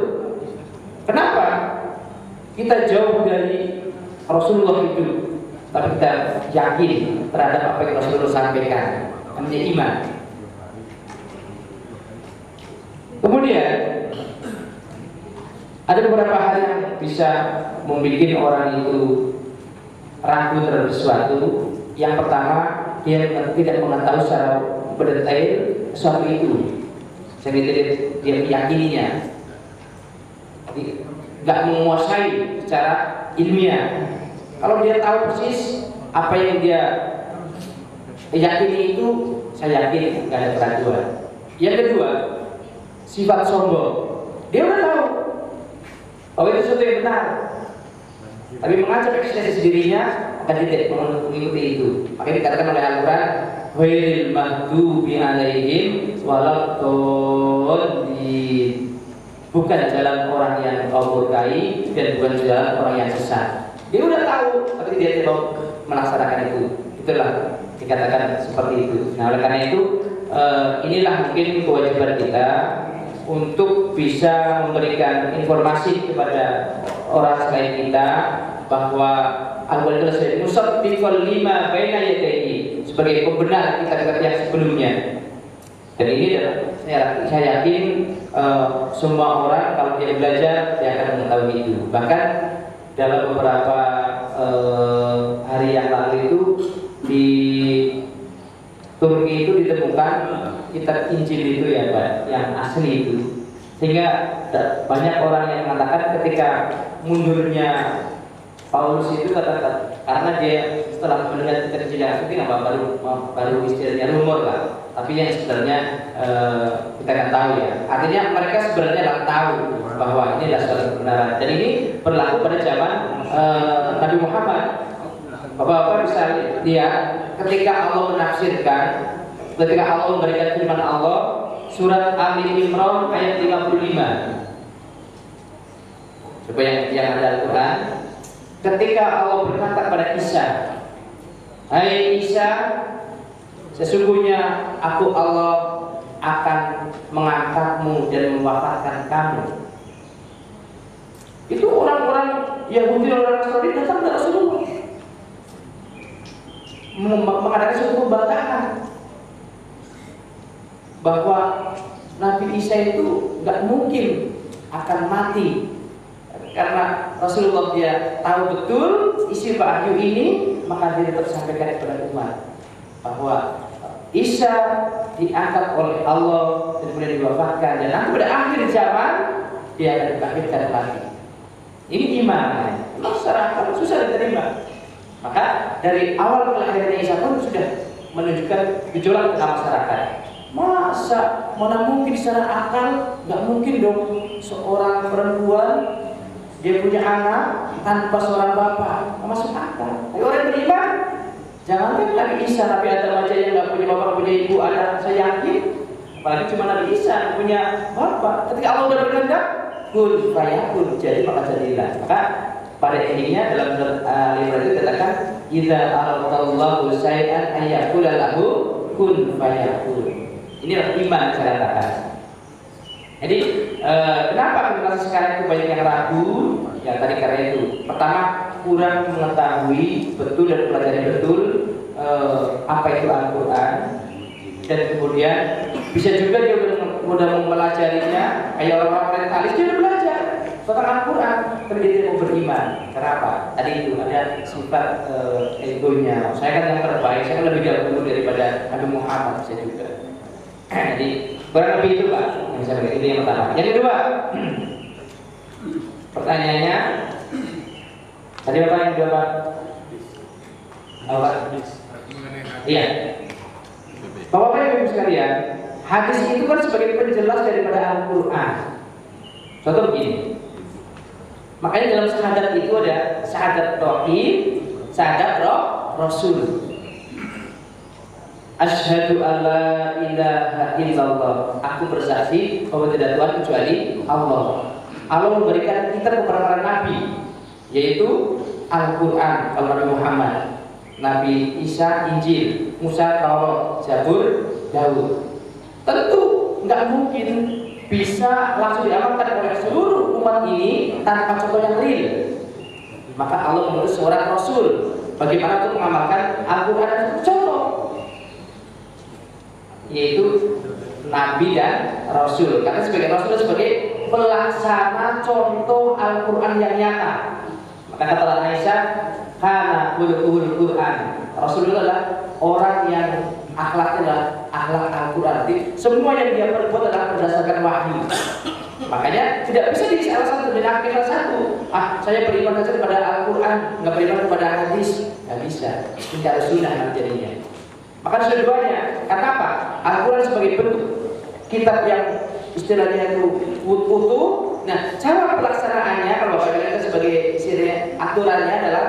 Kenapa? Kita jauh dari Rasulullah itu, tapi kita yakin terhadap apa yang Rasulullah sampaikan, namanya iman. Kemudian ada beberapa hal yang bisa membuat orang itu ragu terhadap sesuatu. Yang pertama, dia tidak mengetahui secara berdetail sesuatu itu, sehingga dia meyakininya, nggak menguasai secara ilmiah. Kalau dia tahu persis apa yang dia yakini itu, saya yakin nggak ada keraguan. Yang kedua, sifat sombong. Dia udah tahu bahwa itu sesuatu yang benar, tapi mengajak eksistensi dirinya, akan tidak mengikuti itu. Makanya dikatakan oleh Al-Quran, ghairil maghdubi alaihim waladdallin, bukan jalan orang yang kau murkai dan bukan jalan orang yang sesat. Dia udah tahu, tapi dia tidak mau melaksanakan itu. Itulah dikatakan seperti itu. Nah, oleh karena itu inilah mungkin kewajiban kita untuk bisa memberikan informasi kepada orang selain kita bahwa Al-Quran itu musaddiqal lima baina yadayhi, sebagai pembenar kitab-kitab yang sebelumnya. Dan ini saya yakin semua orang kalau dia belajar dia akan mengetahui itu. Bahkan dalam beberapa hari yang lalu itu di Turki itu ditemukan kitab Injil itu ya Pak, yang asli itu. Sehingga banyak orang yang mengatakan ketika mundurnya Paulus itu karena dia setelah mendengar kitab Injil yang asli baru istilahnya rumor lah. Tapi yang sebenarnya kita kan tahu ya. Artinya mereka sebenarnya tahu bahwa ini adalah suatu kebenaran. Dan ini berlaku pada zaman Nabi Muhammad. Bapak-bapak bisa lihat ketika Allah menafsirkan, ketika Allah memberikan firman Allah, surat Ali Imran ayat 55. Coba yang ada Al-Quran. Ketika Allah berkata pada Isa, hai Isa, sesungguhnya aku Allah akan mengangkatmu dan mewafatkan kamu. Itu orang-orang Yahudi dan orang Nasrani datang ke Rasulullah mengadakan suatu pembangkangan bahwa Nabi Isa itu nggak mungkin akan mati, karena Rasulullah dia tahu betul isi wahyu ini, maka dia tetap sampaikan kepada umat bahwa Isa diangkat oleh Allah dan kemudian diwafatkan, dan nanti pada akhir zaman dia akan dibangkitkan lagi. Ini iman. Masyarakat susah diterima. Maka dari awal kelahiran Isa pun sudah menunjukkan gejolak dalam masyarakat. Masa mana mungkin secara akal, nggak mungkin dong seorang perempuan dia punya anak tanpa seorang bapak, nggak masuk akal. Tapi orang beriman, jangankan Nabi Isa, Nabi Adam aja yang nggak punya bapak, nggak punya ibu, ada saya yakin, apalagi cuma Nabi Isa yang punya bapak. Ketika Allah sudah berkehendak, kun fayakun, jadi maka jadilah. Maka pada intinya dalam lima itu katakan, idza aradallahu syai'an ayyakula lahu kun fayakun. Inilah iman saya katakan. Jadi kenapa generasi sekarang itu banyak yang ragu? Ya tadi karena itu. Pertama, kurang mengetahui betul dan pelajari betul apa itu Al-Quran. Dan kemudian bisa juga dia mudah mempelajarinya. Kayak orang-orang orientalis dia udah belajar tentang Al-Quran, tapi dia tidak mau beriman. Kenapa? Tadi itu ada sifat egonya. Saya kan yang terbaik, saya kan lebih dahulu daripada Nabi Muhammad. Saya juga. Jadi kurang lebih itu Pak, yang saya beri, itu yang pertama. Yang kedua, pertanyaannya tadi apa yang kedua Pak? Apa? Iya. Bapak Ibu sekalian, hadis itu kan sebagai penjelas daripada Al-Quran. Contoh begini. Makanya dalam syahadat itu ada syahadat tauhid, syahadat Rasul. Asyhadu alla ilaha illallah. Aku bersaksi bahwa tidak Tuhan kecuali Allah. Allah memberikan kita kepada para nabi, yaitu Al-Quran kalau Nabi Muhammad, Nabi Isa Injil, Musa Taurat, Zabur Daud. Tentu nggak mungkin bisa langsung diamalkan oleh seluruh umat ini tanpa contoh yang real. Maka Allah mengutus seorang Rasul bagaimana untuk mengamalkan Al-Quran. Contoh yaitu Nabi dan Rasul, karena sebagai Rasul sebagai pelaksana contoh Al-Quran yang nyata. Maka kata Aisyah, karena khuluquhul Quran, Rasul itu adalah orang yang akhlaknya adalah akhlak Al-Quran. Jadi semua yang dia perbuat adalah berdasarkan wahyu. Makanya tidak bisa jadi salah satu dan akhirnya satu. Saya beriman saja kepada Al-Quran, nggak beriman kepada hadis, nggak bisa. Tidak ada sunnah jadinya. Maka keduanya, karena apa? Al-Quran sebagai bentuk kitab yang istilahnya itu utuh. Nah, cara pelaksanaannya kalau kita sebagai istilahnya aturannya adalah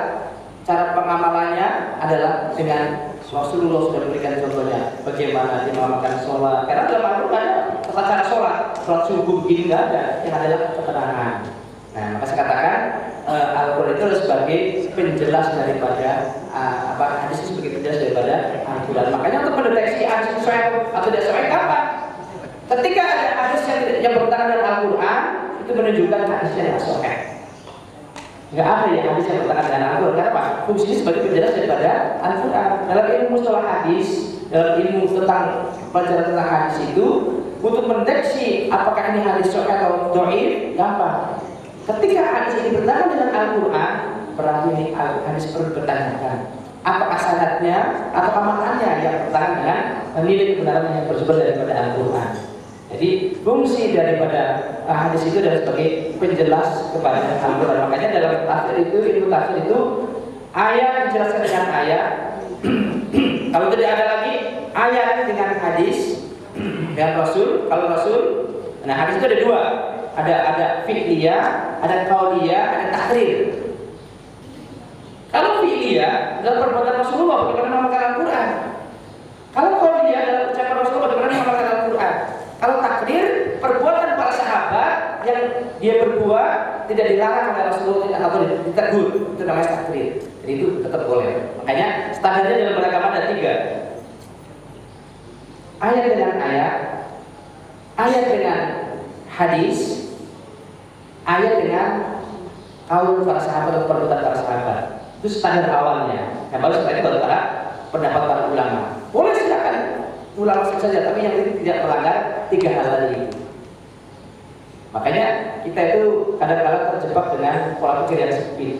cara pengamalannya adalah dengan Rasulullah sudah memberikan contohnya bagaimana dia mengamalkan sholat. Karena dalam Al-Quran tata cara sholat subuh begini nggak ada, yang adalah keterangan. Nah, maka saya katakan Al-Quran itu adalah sebagai penjelas daripada hadis sebagai penjelas daripada Al-Quran. Makanya untuk mendeteksi hadis sesuai atau tidak sesuai kapan? Ketika ada hadis yang bertentangan dengan Al-Quran, itu menunjukkan hadisnya yang sahih. Nggak ada yang hadis yang bertentangan dengan Al-Quran. Kenapa? Fungsinya sebagai penjelas daripada Al-Quran. Dalam ilmu mustalah hadis, dalam ilmu tentang pelajaran tentang hadis itu, untuk mendeteksi apakah ini hadis sahih atau dhaif, gampang. Ketika hadis ini bertentangan dengan Al-Quran, berarti ini hadis perlu dipertanyakan. Apakah sanadnya atau amalannya yang bertentangan dengan nilai kebenaran yang bersumber daripada Al-Quran. Jadi fungsi daripada hadis itu adalah sebagai penjelas kepada Al-Quran. Makanya dalam tafsir itu, ilmu tafsir itu, ayat dijelaskan dengan ayat. Kalau tidak ada lagi ayat dengan hadis dengan Rasul. Kalau Rasul, nah hadis itu ada dua. Ada fi'liyah, ada qauliyah, ada takrir. Kalau fi'liyah adalah perbuatan Rasulullah bagaimana mengamalkan Al-Quran. Kalau qauliyah adalah ucapan Rasulullah bagaimana mengamalkan Al-Quran. Kalau takrir, perbuatan para sahabat yang dia berbuat tidak dilarang oleh Rasulullah atau ditegur, itu namanya takrir. Jadi itu tetap boleh. Makanya standarnya dalam beragama ada 3. Ayat dengan ayat, ayat dengan hadis, ayat dengan kaul para sahabat atau perbuatan para sahabat. Itu standar awalnya. Nah, baru setelah itu baru para pendapat para ulama. Boleh silakan ulama saja, tapi yang ini tidak melanggar 3 hal tadi. Makanya kita itu kadang-kadang terjebak dengan pola pikir yang sempit.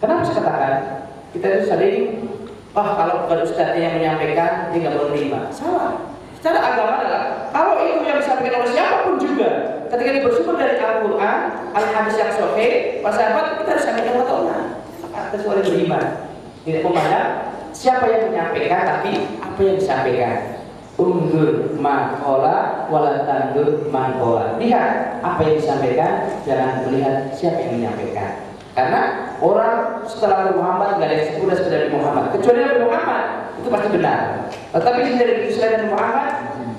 Kenapa saya katakan kita itu sering, kalau bukan ustadznya yang menyampaikan dia nggak mau terima. Salah. Secara agama adalah kalau itu yang disampaikan oleh siapapun juga, ketika dia bersumber dari Al-Quran, Al-Hadis yang sahih, para sahabat, kita harus sampaikan wata'na. Atas oleh beriman. Tidak memandang siapa yang menyampaikan, tapi apa yang disampaikan. Undur maqala wala tandur maqala. Lihat apa yang disampaikan, jangan melihat siapa yang menyampaikan. Karena orang setelah Muhammad nggak ada yang sempurna seperti Muhammad, kecuali Nabi Muhammad itu pasti benar. Tetapi dari selain Muhammad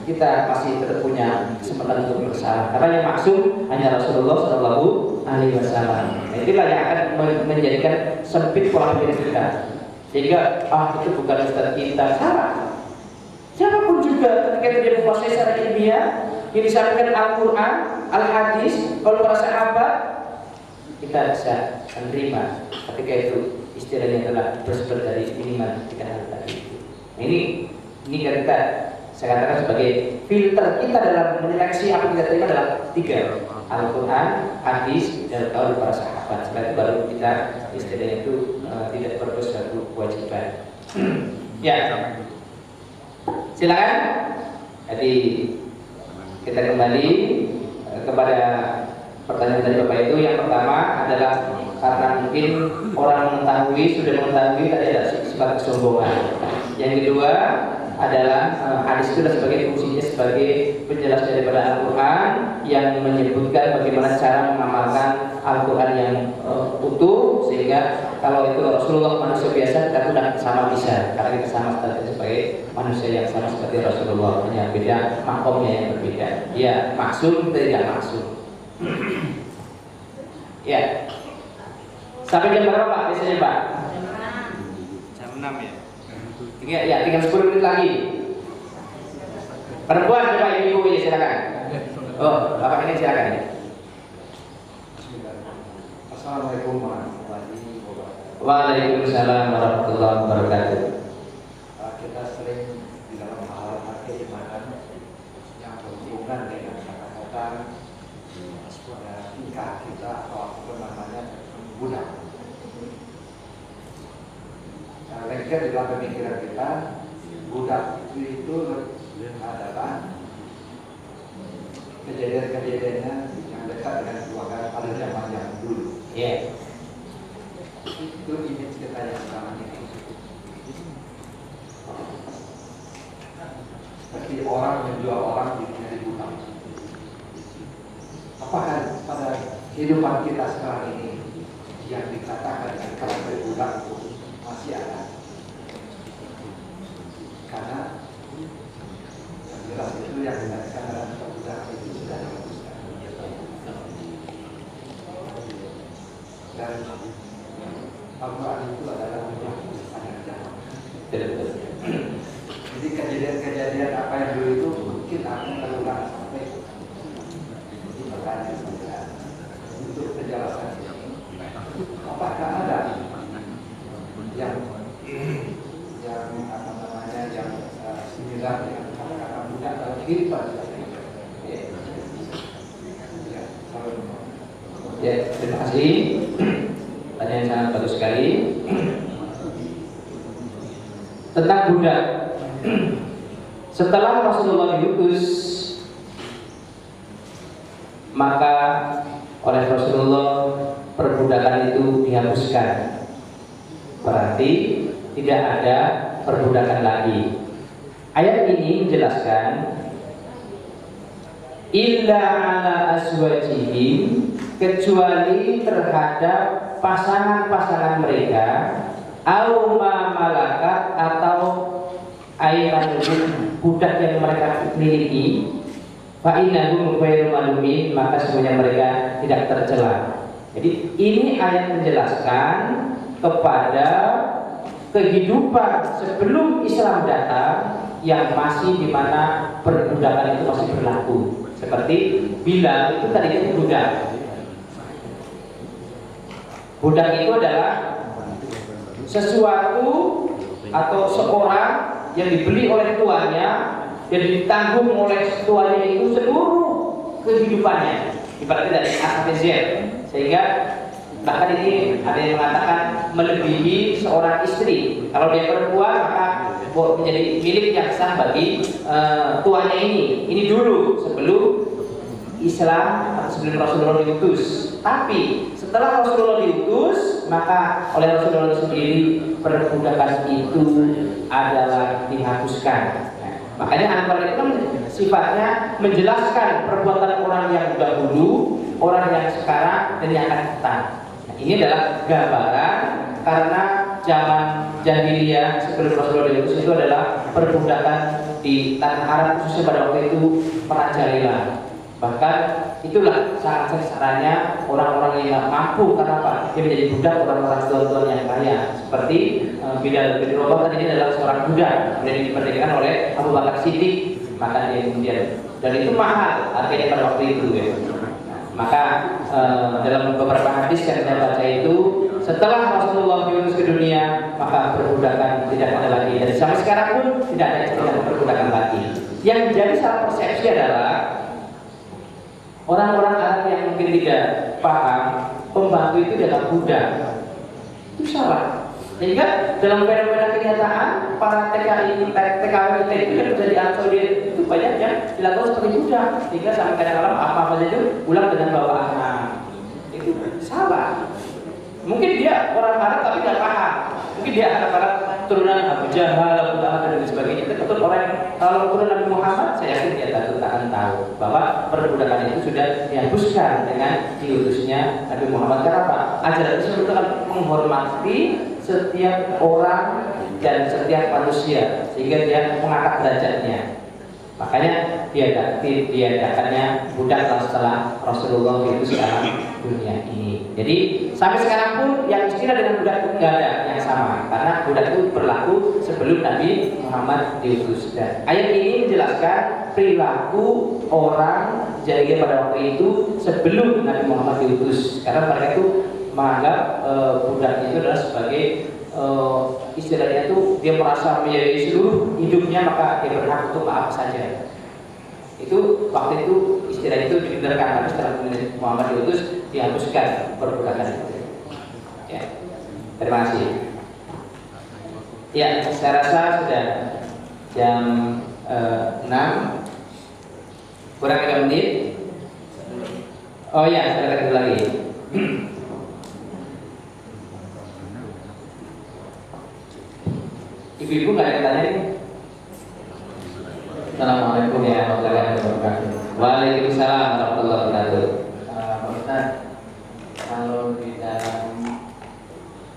kita masih tetap punya kesempatan untuk bersalah. Karena yang maksum hanya Rasulullah Shallallahu Alaihi Wasallam. Itulah yang akan menjadikan sempit pola pikir kita. Sehingga itu bukan ustaz kita, salah. Siapapun juga ketika dia menguasai secara ilmiah yang disampaikan Al-Quran, Al-Hadis, kalau para sahabat, kita bisa menerima ketika itu istilahnya telah bersumber dari minimal 3 hal tadi. Nah, ini kan kita saya katakan sebagai filter kita dalam menyeleksi apa yang kita terima adalah 3: Al-Quran, Hadis, dan kaul para sahabat. Setelah itu baru kita istilahnya itu tidak berbuat suatu kewajiban. Ya, silakan. Jadi kita kembali kepada pertanyaan dari Bapak itu. Yang pertama adalah karena mungkin orang sudah mengetahui tadi ada sifat kesombongan. Yang kedua adalah hadis itu sebagai fungsinya sebagai penjelas daripada Al-Quran yang menyebutkan bagaimana cara mengamalkan Al-Quran yang utuh, sehingga kalau itu Rasulullah manusia biasa, kita pun sama bisa, karena kita sama sebagai manusia yang sama seperti Rasulullah, hanya beda makomnya yang berbeda. Ya, maksum tidak maksum. Ya, sampai jam berapa Pak biasanya Pak? Jam 6 ya. Tinggal 10 menit lagi. Perempuan coba ibu ya, silakan. Oh, Bapak ini silakan ya. Assalamualaikum warahmatullahi wabarakatuh. Waalaikumsalam warahmatullahi wabarakatuh. Kita sering di dalam hal keimanan yang berhubungan dengan kata-kata tingkah kita atau apa namanya budak. Lengket di dalam pemikiran kita, budak itu adalah kejadian-kejadiannya yang dekat dengan keluarga pada zaman yang dulu. Ya. Itu image kita yang sekarang ini. Seperti orang menjual orang menjadi budak. Apakah pada kehidupan kita sekarang ini yang dikatakan dengan karakter budak itu masih ada? Karena yang jelas itu yang dikatakan dalam perbudakan itu sudah dihapuskan. Dan Al-Quran itu adalah menghapus sangat jauh. Jadi kejadian-kejadian apa yang dulu itu mungkin akan terulang sampai di pertanyaan saya untuk penjelasan ini. Apakah ada yang apa namanya yang similar dengan kata-kata budak dalam kehidupan kita? Ya, terima kasih. Pertanyaan sangat bagus sekali. Tentang budak. Setelah Rasulullah diutus, maka oleh Rasulullah perbudakan itu dihapuskan. Berarti tidak ada perbudakan lagi. Ayat ini menjelaskan illa ala azwajihim, kecuali terhadap pasangan-pasangan mereka, au ma malakat, atau aymanuhum, budak yang mereka miliki, fa innahum ghairu malumin, maka semuanya mereka tidak tercela. Jadi ini ayat menjelaskan kepada kehidupan sebelum Islam datang yang masih di mana perbudakan itu masih berlaku. Seperti Bilal itu tadinya budak. Budak itu adalah sesuatu atau seorang yang dibeli oleh tuannya dan ditanggung oleh tuannya itu seluruh kehidupannya, ibaratnya dari A sampai Z, sehingga bahkan ini ada yang mengatakan melebihi seorang istri. Kalau dia perempuan maka menjadi milik yang sah bagi tuannya ini. Ini dulu sebelum Islam, sebelum Rasulullah diutus. Tapi setelah Rasulullah diutus, maka oleh Rasulullah sendiri perbudakan itu adalah dihapuskan. Makanya Anwar itu kan sifatnya menjelaskan perbuatan orang yang dahulu, orang yang sekarang, dan yang akan datang. Nah, ini adalah gambaran karena zaman jahiliyah sebelum Rasulullah diutus itu adalah perbudakan di tanah Arab, khususnya pada waktu itu merajalela. Bahkan itulah caranya orang-orang yang tidak mampu, karena apa? Dia menjadi budak orang-orang tuan-tuan yang kaya. Seperti Bilal bin Rabah tadi, ini adalah seorang budak, kemudian diperdekakan oleh Abu Bakar Siddiq, maka dia kemudian, dan itu mahal harganya pada waktu itu ya. Maka dalam beberapa hadis yang saya baca itu, setelah Rasulullah diutus ke dunia, maka perbudakan tidak ada lagi, dan sampai sekarang pun tidak ada istilah perbudakan lagi. Yang jadi salah persepsi adalah orang-orang Arab yang mungkin tidak paham pembantu itu adalah budak. Itu salah. Sehingga dalam fenomena kenyataan para TKI itu kan menjadi Ansori itu banyak yang dilakukan seperti budak, sehingga sampai kadang-kadang apa saja itu pulang dengan bawa anak. Itu salah. Mungkin dia orang Arab tapi tidak paham. Mungkin dia anak-anak turunan Abu Jahal, Abu Lahab dan sebagainya. Itu betul orang kalau turunan Nabi Muhammad, saya yakin dia akan tahu bahwa perbudakan itu sudah dihapuskan dengan diutusnya Nabi Muhammad. Kenapa? Ajaran Islam itu akan menghormati setiap orang dan setiap manusia, sehingga dia mengangkat derajatnya. Makanya diadakannya budak setelah Rasulullah itu sekarang dunia ini. Jadi sampai sekarang pun yang istilah dengan budak itu tidak ada yang sama, karena budak itu berlaku sebelum Nabi Muhammad diutus. Dan ayat ini menjelaskan perilaku orang jahiliyah pada waktu itu sebelum Nabi Muhammad diutus, karena mereka itu menganggap budak itu adalah sebagai istilahnya itu dia merasa menjadi seluruh hidupnya, maka dia berhak untuk apa saja. Itu waktu itu istilah itu dibenarkan, tapi setelah Muhammad diutus dihapuskan perbudakan itu. Ya, terima kasih. Ya, saya rasa sudah jam 6 kurang 3 menit. Oh ya, saya kata lagi. Ibu-ibu nggak ada yang tanya ini? Assalamualaikum warahmatullahi wabarakatuh. Waalaikumsalam warahmatullahi wabarakatuh. Pak Ustaz, kalau di dalam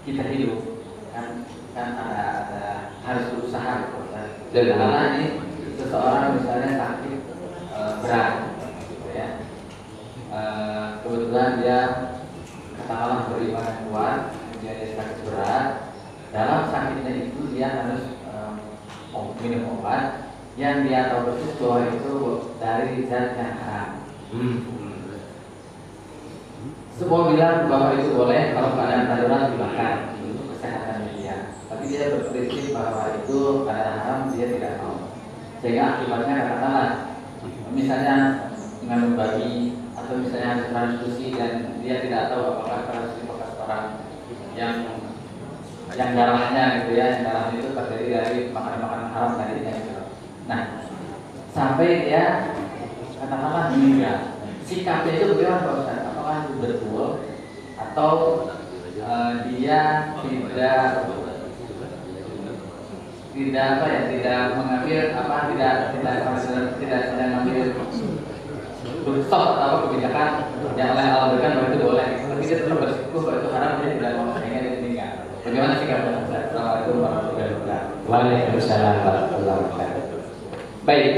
kita hidup kan ada harus berusaha, Pak Ustaz. Karena ini seseorang misalnya sakit berat, gitu ya. Kebetulan dia katakanlah beribadah kuat, dia sakit berat. Dalam sakitnya itu dia harus minum obat yang dia tahu persis bahwa itu dari zat yang haram. Semua bilang bahwa itu boleh kalau keadaan darurat dimakan untuk kesehatan dia. Tapi dia berprinsip bahwa itu keadaan haram, dia tidak mau. Sehingga akibatnya katakanlah misalnya mengandung babi atau misalnya harus transfusi dan dia tidak tahu apakah transfusi bekas orang yang darahnya gitu ya, yang darahnya itu terdiri dari makanan-makanan haram tadi ya. Gitu. Nah, sampai dia katakanlah meninggal, sikapnya itu bagaimana Pak Ustaz? Apakah itu betul atau dia tidak mengambil tidak mengambil bentuk atau kebijakan yang oleh Allah berikan bahwa itu boleh, tapi dia tetap bersikukuh bahwa itu haram, dia tidak mau, sehingga dia meninggal. Bagaimana sikap Anda? Assalamualaikum warahmatullahi wabarakatuh. Waalaikumsalam warahmatullahi wabarakatuh. Baik.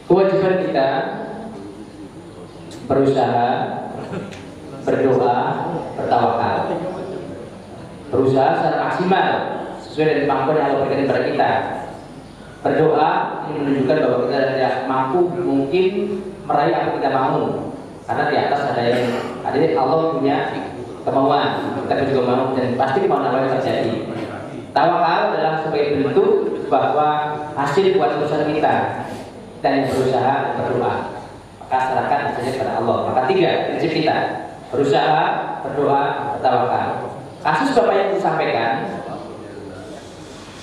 Kewajiban kita berusaha, berdoa, bertawakal. Berusaha secara maksimal sesuai dengan kemampuan yang Allah berikan kepada kita. Berdoa ini menunjukkan bahwa kita tidak mampu mungkin meraih apa kita mau, karena di atas ada Jadi Allah punya kemauan, kita juga mau, dan pasti kemauan Allah yang terjadi. Tawakal adalah sebagai bentuk bahwa hasil buat usaha kita dan berusaha berdoa, maka serahkan hasilnya kepada Allah. Maka 3 prinsip kita: berusaha, berdoa, tawakal. Kasus Bapak yang disampaikan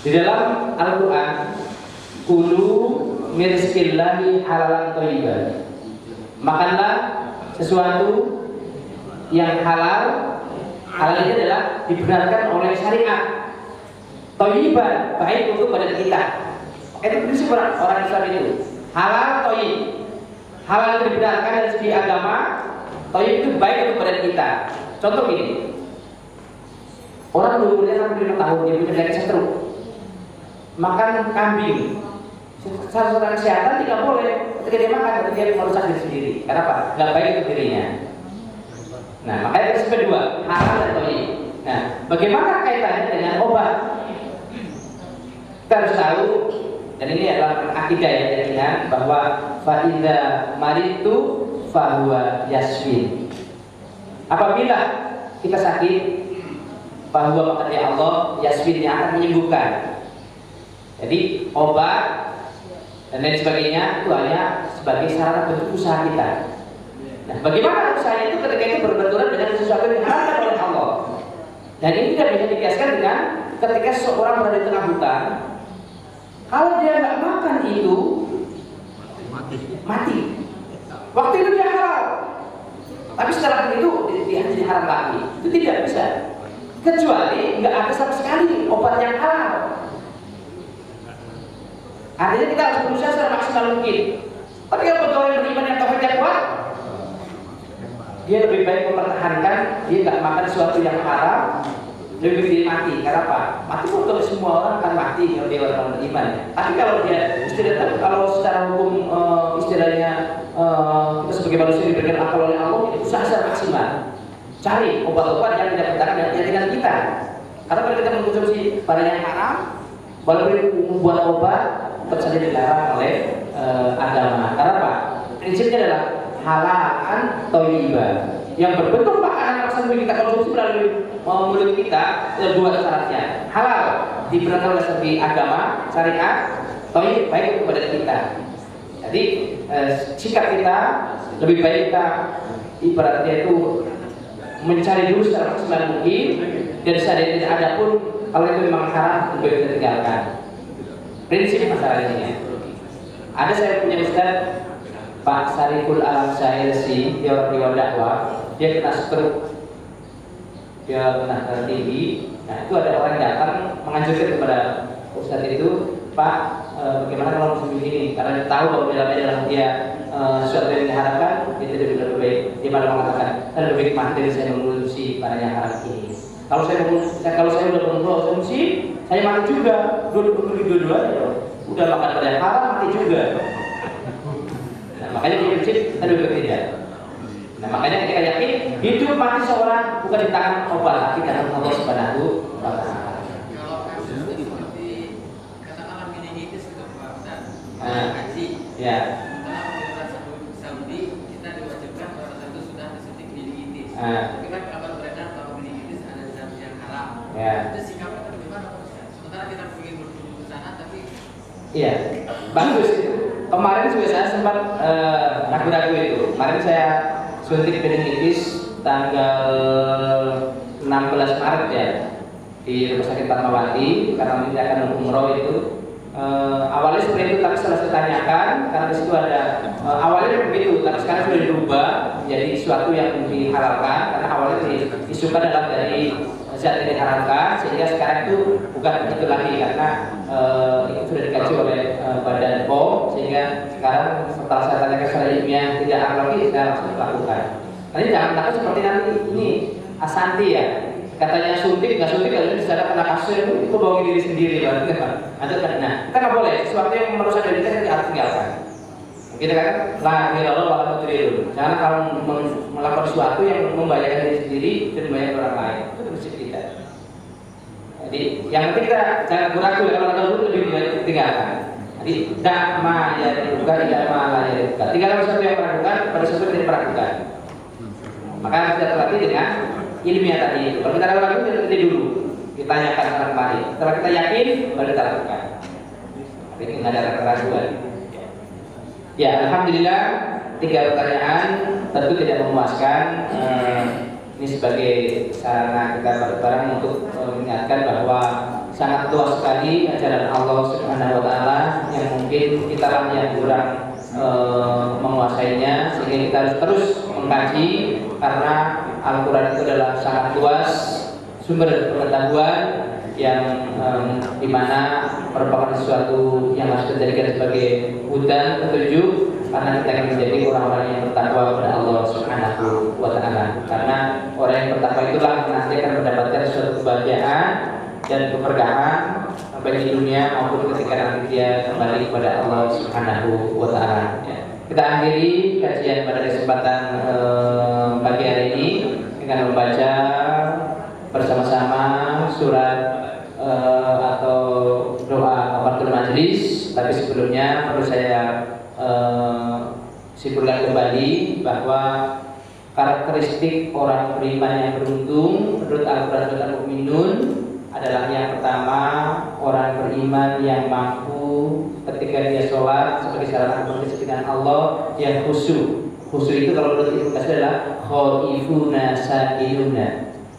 di dalam Al-Quran, kulu min rizqillahi halalan thayyiban, makanlah sesuatu yang halal. Halal ini adalah dibenarkan oleh syariat, thayyiban, baik untuk badan kita. Itu prinsip orang Islam itu. Halal, thayyib. Halal itu dibenarkan dari segi agama, thayyib itu baik untuk badan kita. Contoh gini, orang umurnya 65 tahun, dia punya penyakit stroke, makan kambing, secara kesehatan tidak boleh. Ketika dia makan, berarti dia merusak diri sendiri. Karena apa? Gak baik untuk dirinya. Nah, makanya prinsip kedua, halal dan thayyib. Nah, bagaimana kaitannya dengan obat? Kita harus tahu, dan ini adalah akidah ya, keyakinan bahwa fa'idza maritu fahuwa yasfin. Apabila kita sakit, bahwa maka dia Allah yasfin, yang akan menyembuhkan. Jadi obat dan lain sebagainya itu hanya sebagai sarana bentuk usaha kita. Nah, bagaimana usahanya itu ketika itu berbenturan dengan sesuatu yang diharamkan oleh Allah. Dan ini tidak bisa dikiaskan dengan ketika seseorang berada di tengah hutan, kalau dia nggak makan itu mati. Waktu itu dia halal, tapi setelah itu dia diharam lagi. Itu tidak bisa, kecuali nggak ada sama sekali obat yang halal. Artinya kita harus berusaha secara maksimal mungkin. Tapi kalau pegawai beriman yang tauhidnya kuat, dia lebih baik mempertahankan, dia nggak makan sesuatu yang haram, lebih baik mati. Karena apa? Mati untuk semua orang akan mati kalau dia orang beriman. Tapi kalau dia istilahnya, kalau secara hukum istilahnya kita sebagai manusia diberikan akal oleh Allah, usaha secara maksimal. Cari obat-obat yang tidak bertentangan dengan keyakinan kita. Karena kalau kita mengkonsumsi barang yang haram, walaupun membuat obat saja dilarang oleh agama. Karena apa? Prinsipnya adalah halalan thayyiban, yang berbentuk makanan yang bisa kita konsumsi melalui mulut kita. Ada 2 syaratnya: halal, dibenarkan oleh segi agama, syariat, thayyib, baik kepada kita. Jadi sikap kita lebih baik kita ibaratnya itu mencari dulu secara maksimal mungkin, dan seandainya tidak ada pun, kalau itu memang haram, lebih baik kita tinggalkan. Prinsip masalah ini ya. Ada saya punya ustaz Pak Sariful Alam Syahirsi, dia orang riwayat dakwah, dia kena stroke, dia kena darah tinggi. Nah, itu ada orang yang datang menganjurkan kepada ustaz itu, Pak, bagaimana kalau musim ini? Karena dia tahu bahwa dalam dia sesuatu yang diharapkan, dia tidak lebih baik. Dia malah mengatakan, saya lebih baik mati dari saya mengonsumsi barang yang haram ini. Kalau saya udah mengonsumsi, saya mati juga. Dua-duanya udah makan pada yang haram, mati juga. Nah, makanya di prinsip kita lebih tidak. Nah, makanya kita yakin hidup mati seorang bukan di tangan obat, tapi di tangan Allah Subhanahu wa Ta'ala. Kalau kasus seperti katakanlah meningitis itu Pak Ustaz, haji. Ya. Kalau pemerintah Saudi kita diwajibkan pada satu sudah disuntik meningitis. Ah. Tapi kan kabar beredar kalau meningitis ada zat yang haram. Ya. Itu sikapnya bagaimana Pak Ustaz? Sementara kita ingin berkunjung ke sana tapi Iya, bagus itu. Kemarin juga saya sempat ragu-ragu itu. Kemarin saya suntik meningitis tanggal 16 Maret ya di Rumah Sakit Fatmawati karena ini akan umroh itu. Awalnya seperti itu, tapi setelah saya tanyakan, karena di situ ada awalnya begitu, tapi sekarang sudah dirubah menjadi sesuatu yang dihalalkan. Karena awalnya diisukan adalah dari zat yang diharamkan, sehingga sekarang itu bukan begitu lagi karena itu sudah dikaji oleh Badan POM, sehingga sekarang setelah saya tanyakan secara ilmiah tidak akan lagi, saya langsung lakukan. Nanti jangan takut seperti nanti ini Asanti ya, katanya suntik nggak suntik, kalau di sana kena kasus itu bohongin diri sendiri lah, nah kita nggak boleh sesuatu yang merusak diri kita harus tinggalkan. Kita kan lahir Allah walau dulu. Jangan kalau melakukan sesuatu yang membahayakan diri sendiri dan membahayakan orang lain, itu prinsip kita. Jadi yang penting kita jangan ragu ya, kalau ragu lebih ditinggalkan. Jadi dakma ya dibuka, tidak malah ya dibuka. Tinggalkan sesuatu yang meragukan pada sesuatu yang tidak meragukan. Maka kita terlatih dengan ilmiah tadi itu. Kalau kita ragu kita terlatih dulu, ditanyakan orang lain. Setelah kita yakin, baru kita lakukan. Tapi nggak ada keraguan. Ya, alhamdulillah 3 pertanyaan tentu tidak memuaskan. Ini sebagai sarana kita bareng-bareng untuk mengingatkan bahwa sangat luas sekali ajaran Allah Subhanahu wa taala yang mungkin kita lah yang kurang menguasainya, sehingga kita harus terus mengkaji karena Al-Quran itu adalah sangat luas sumber pengetahuan yang dimana merupakan sesuatu yang harus dijadikan sebagai hudan petunjuk karena kita akan menjadi orang-orang yang bertakwa kepada Allah Subhanahu wa taala. Karena orang yang bertakwa itulah nanti akan mendapatkan suatu kebahagiaan dan keberkahan baik di dunia maupun ketika nanti dia kembali kepada Allah Subhanahu wa taala. Ya. Kita akhiri kajian pada kesempatan pagi hari ini dengan membaca bersama-sama surat atau doa kafaratul majelis. Tapi sebelumnya perlu saya simpulkan kembali bahwa karakteristik orang beriman yang beruntung menurut Al-Quran dan Al-Mu'minun adalah yang pertama, orang beriman yang mampu ketika dia sholat sebagai sarana berkomunikasi dengan Allah yang khusyuk. Khusyuk itu kalau menurut Ibnu Katsir adalah khaifuna sakinuna.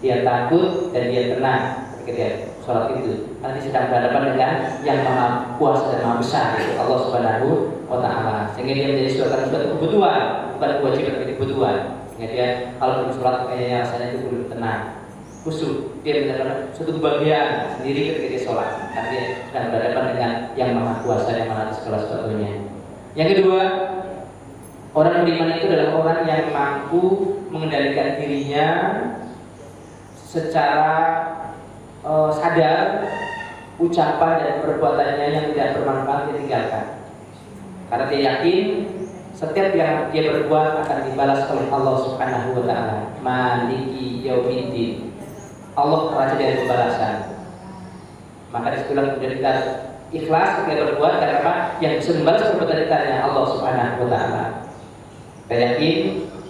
Dia takut dan dia tenang ketika dia sholat itu. Nanti sedang berhadapan dengan yang maha kuasa dan maha besar, yaitu Allah Subhanahu wa taala. Sehingga dia menjadi suatu kebutuhan, bukan kewajiban, tapi kebutuhan. Sehingga dia kalau belum sholat kayaknya rasanya itu belum tenang. Khusyuk, dia mendapatkan suatu kebahagiaan sendiri ketika dia sholat karena dia sedang berhadapan dengan yang maha kuasa yang maha segala sesuatunya. Yang kedua, orang beriman itu adalah orang yang mampu mengendalikan dirinya secara sadar, ucapan dan perbuatannya yang tidak bermanfaat dia tinggalkan. Karena dia yakin setiap yang dia berbuat akan dibalas oleh Allah Subhanahu wa taala. Maliki yaumiddin. Allah raja dari pembalasan. Maka disitulah kemudian kita ikhlas ketika berbuat karena apa? Yang bisa membalas perbuatan kita hanya Allah Subhanahu wa taala. Kita yakin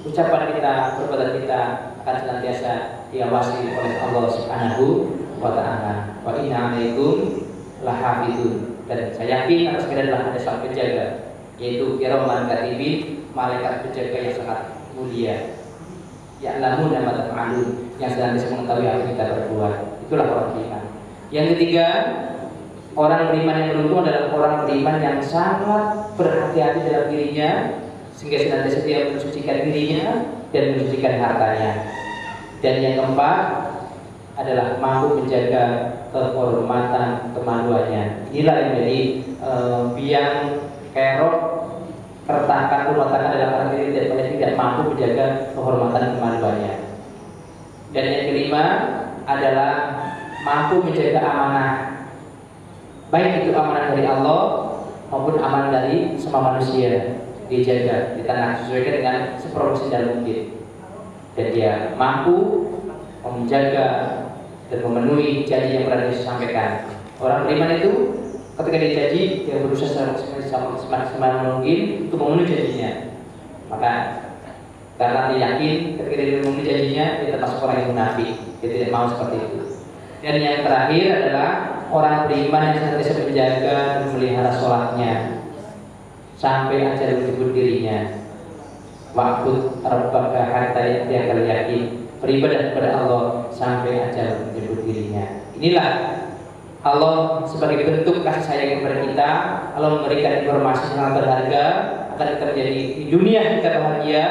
ucapan kita, perbuatan kita akan senantiasa diawasi oleh Allah Subhanahu wa taala. Wa inna 'alaikum lahafizun. Dan saya yakin atas kita adalah ada sang penjaga, yaitu kiraman katibin, malaikat penjaga yang sangat mulia. Ya'lamun ma taf'alun, yang sedang bisa mengetahui apa yang kita berbuat. Itulah orang beriman. Yang ketiga, orang beriman yang beruntung adalah orang beriman yang sangat berhati-hati dalam dirinya sehingga senantiasa dia mensucikan dirinya dan mensucikan hartanya. Dan yang keempat adalah mampu menjaga kehormatan kemaluannya. Inilah yang menjadi biang kerok keretakan rumah tangga dalam arti dia tidak mampu menjaga kehormatan kemaluannya. Dan yang kelima adalah mampu menjaga amanah, baik itu amanah dari Allah maupun amanah dari semua manusia, dijaga, ditanam sesuai dengan seprofesional mungkin. Dan dia mampu menjaga dan memenuhi janji yang pernah disampaikan. Orang beriman itu ketika dijanji dia berusaha semaksimal mungkin untuk memenuhi janjinya. Maka karena dia yakin ketika dia memenuhi janjinya dia termasuk orang yang munafik, dia tidak mau seperti itu. Dan yang terakhir adalah orang beriman yang senantiasa menjaga dan memelihara sholatnya sampai ajal menjemput dirinya. Wa'bud rabbaka hatta ya'tiyakal yaqin, beribadah kepada Allah sampai ajal menjemput dirinya. Inilah Allah sebagai bentuk kasih sayang kepada kita. Allah memberikan informasi yang berharga akan terjadi di dunia kita bahagia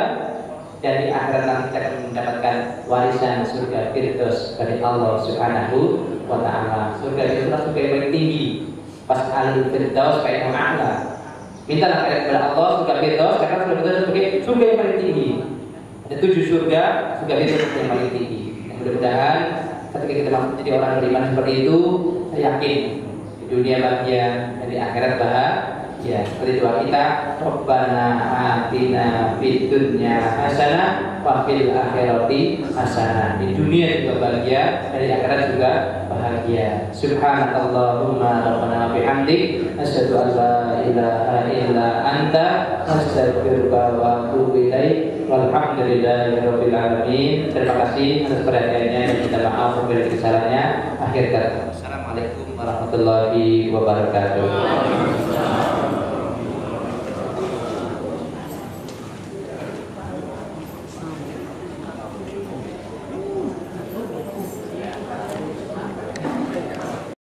dan di akhirat nanti kita akan mendapatkan warisan surga Firdaus dari Allah Subhanahu wa taala. Surga itu adalah surga yang paling tinggi. Pas al-Firdaus kayak a'la. Mintalah kepada Allah surga Firdaus karena surga Firdaus sebagai surga yang paling tinggi. Ada 7 surga Firdaus yang paling tinggi. Mudah-mudahan ketika kita mampu menjadi orang beriman seperti itu, saya yakin di dunia bahagia dan di akhirat bahagia. Seperti doa kita, Rabbana atina fid dunya hasanah wa fil akhirati hasanah. Di dunia juga bahagia dan di akhirat juga bahagia. Subhanallahumma rabbana wa bihamdik, asyhadu an la ilaha illa anta, astaghfiruka wa atubu ilaik. Baik, walhamdulillahirabbil alamin. Terima kasih atas perhatiannya dan minta maaf apabila kesalahannya. Akhir kata. Assalamualaikum Warahmatullahi wabarakatuh.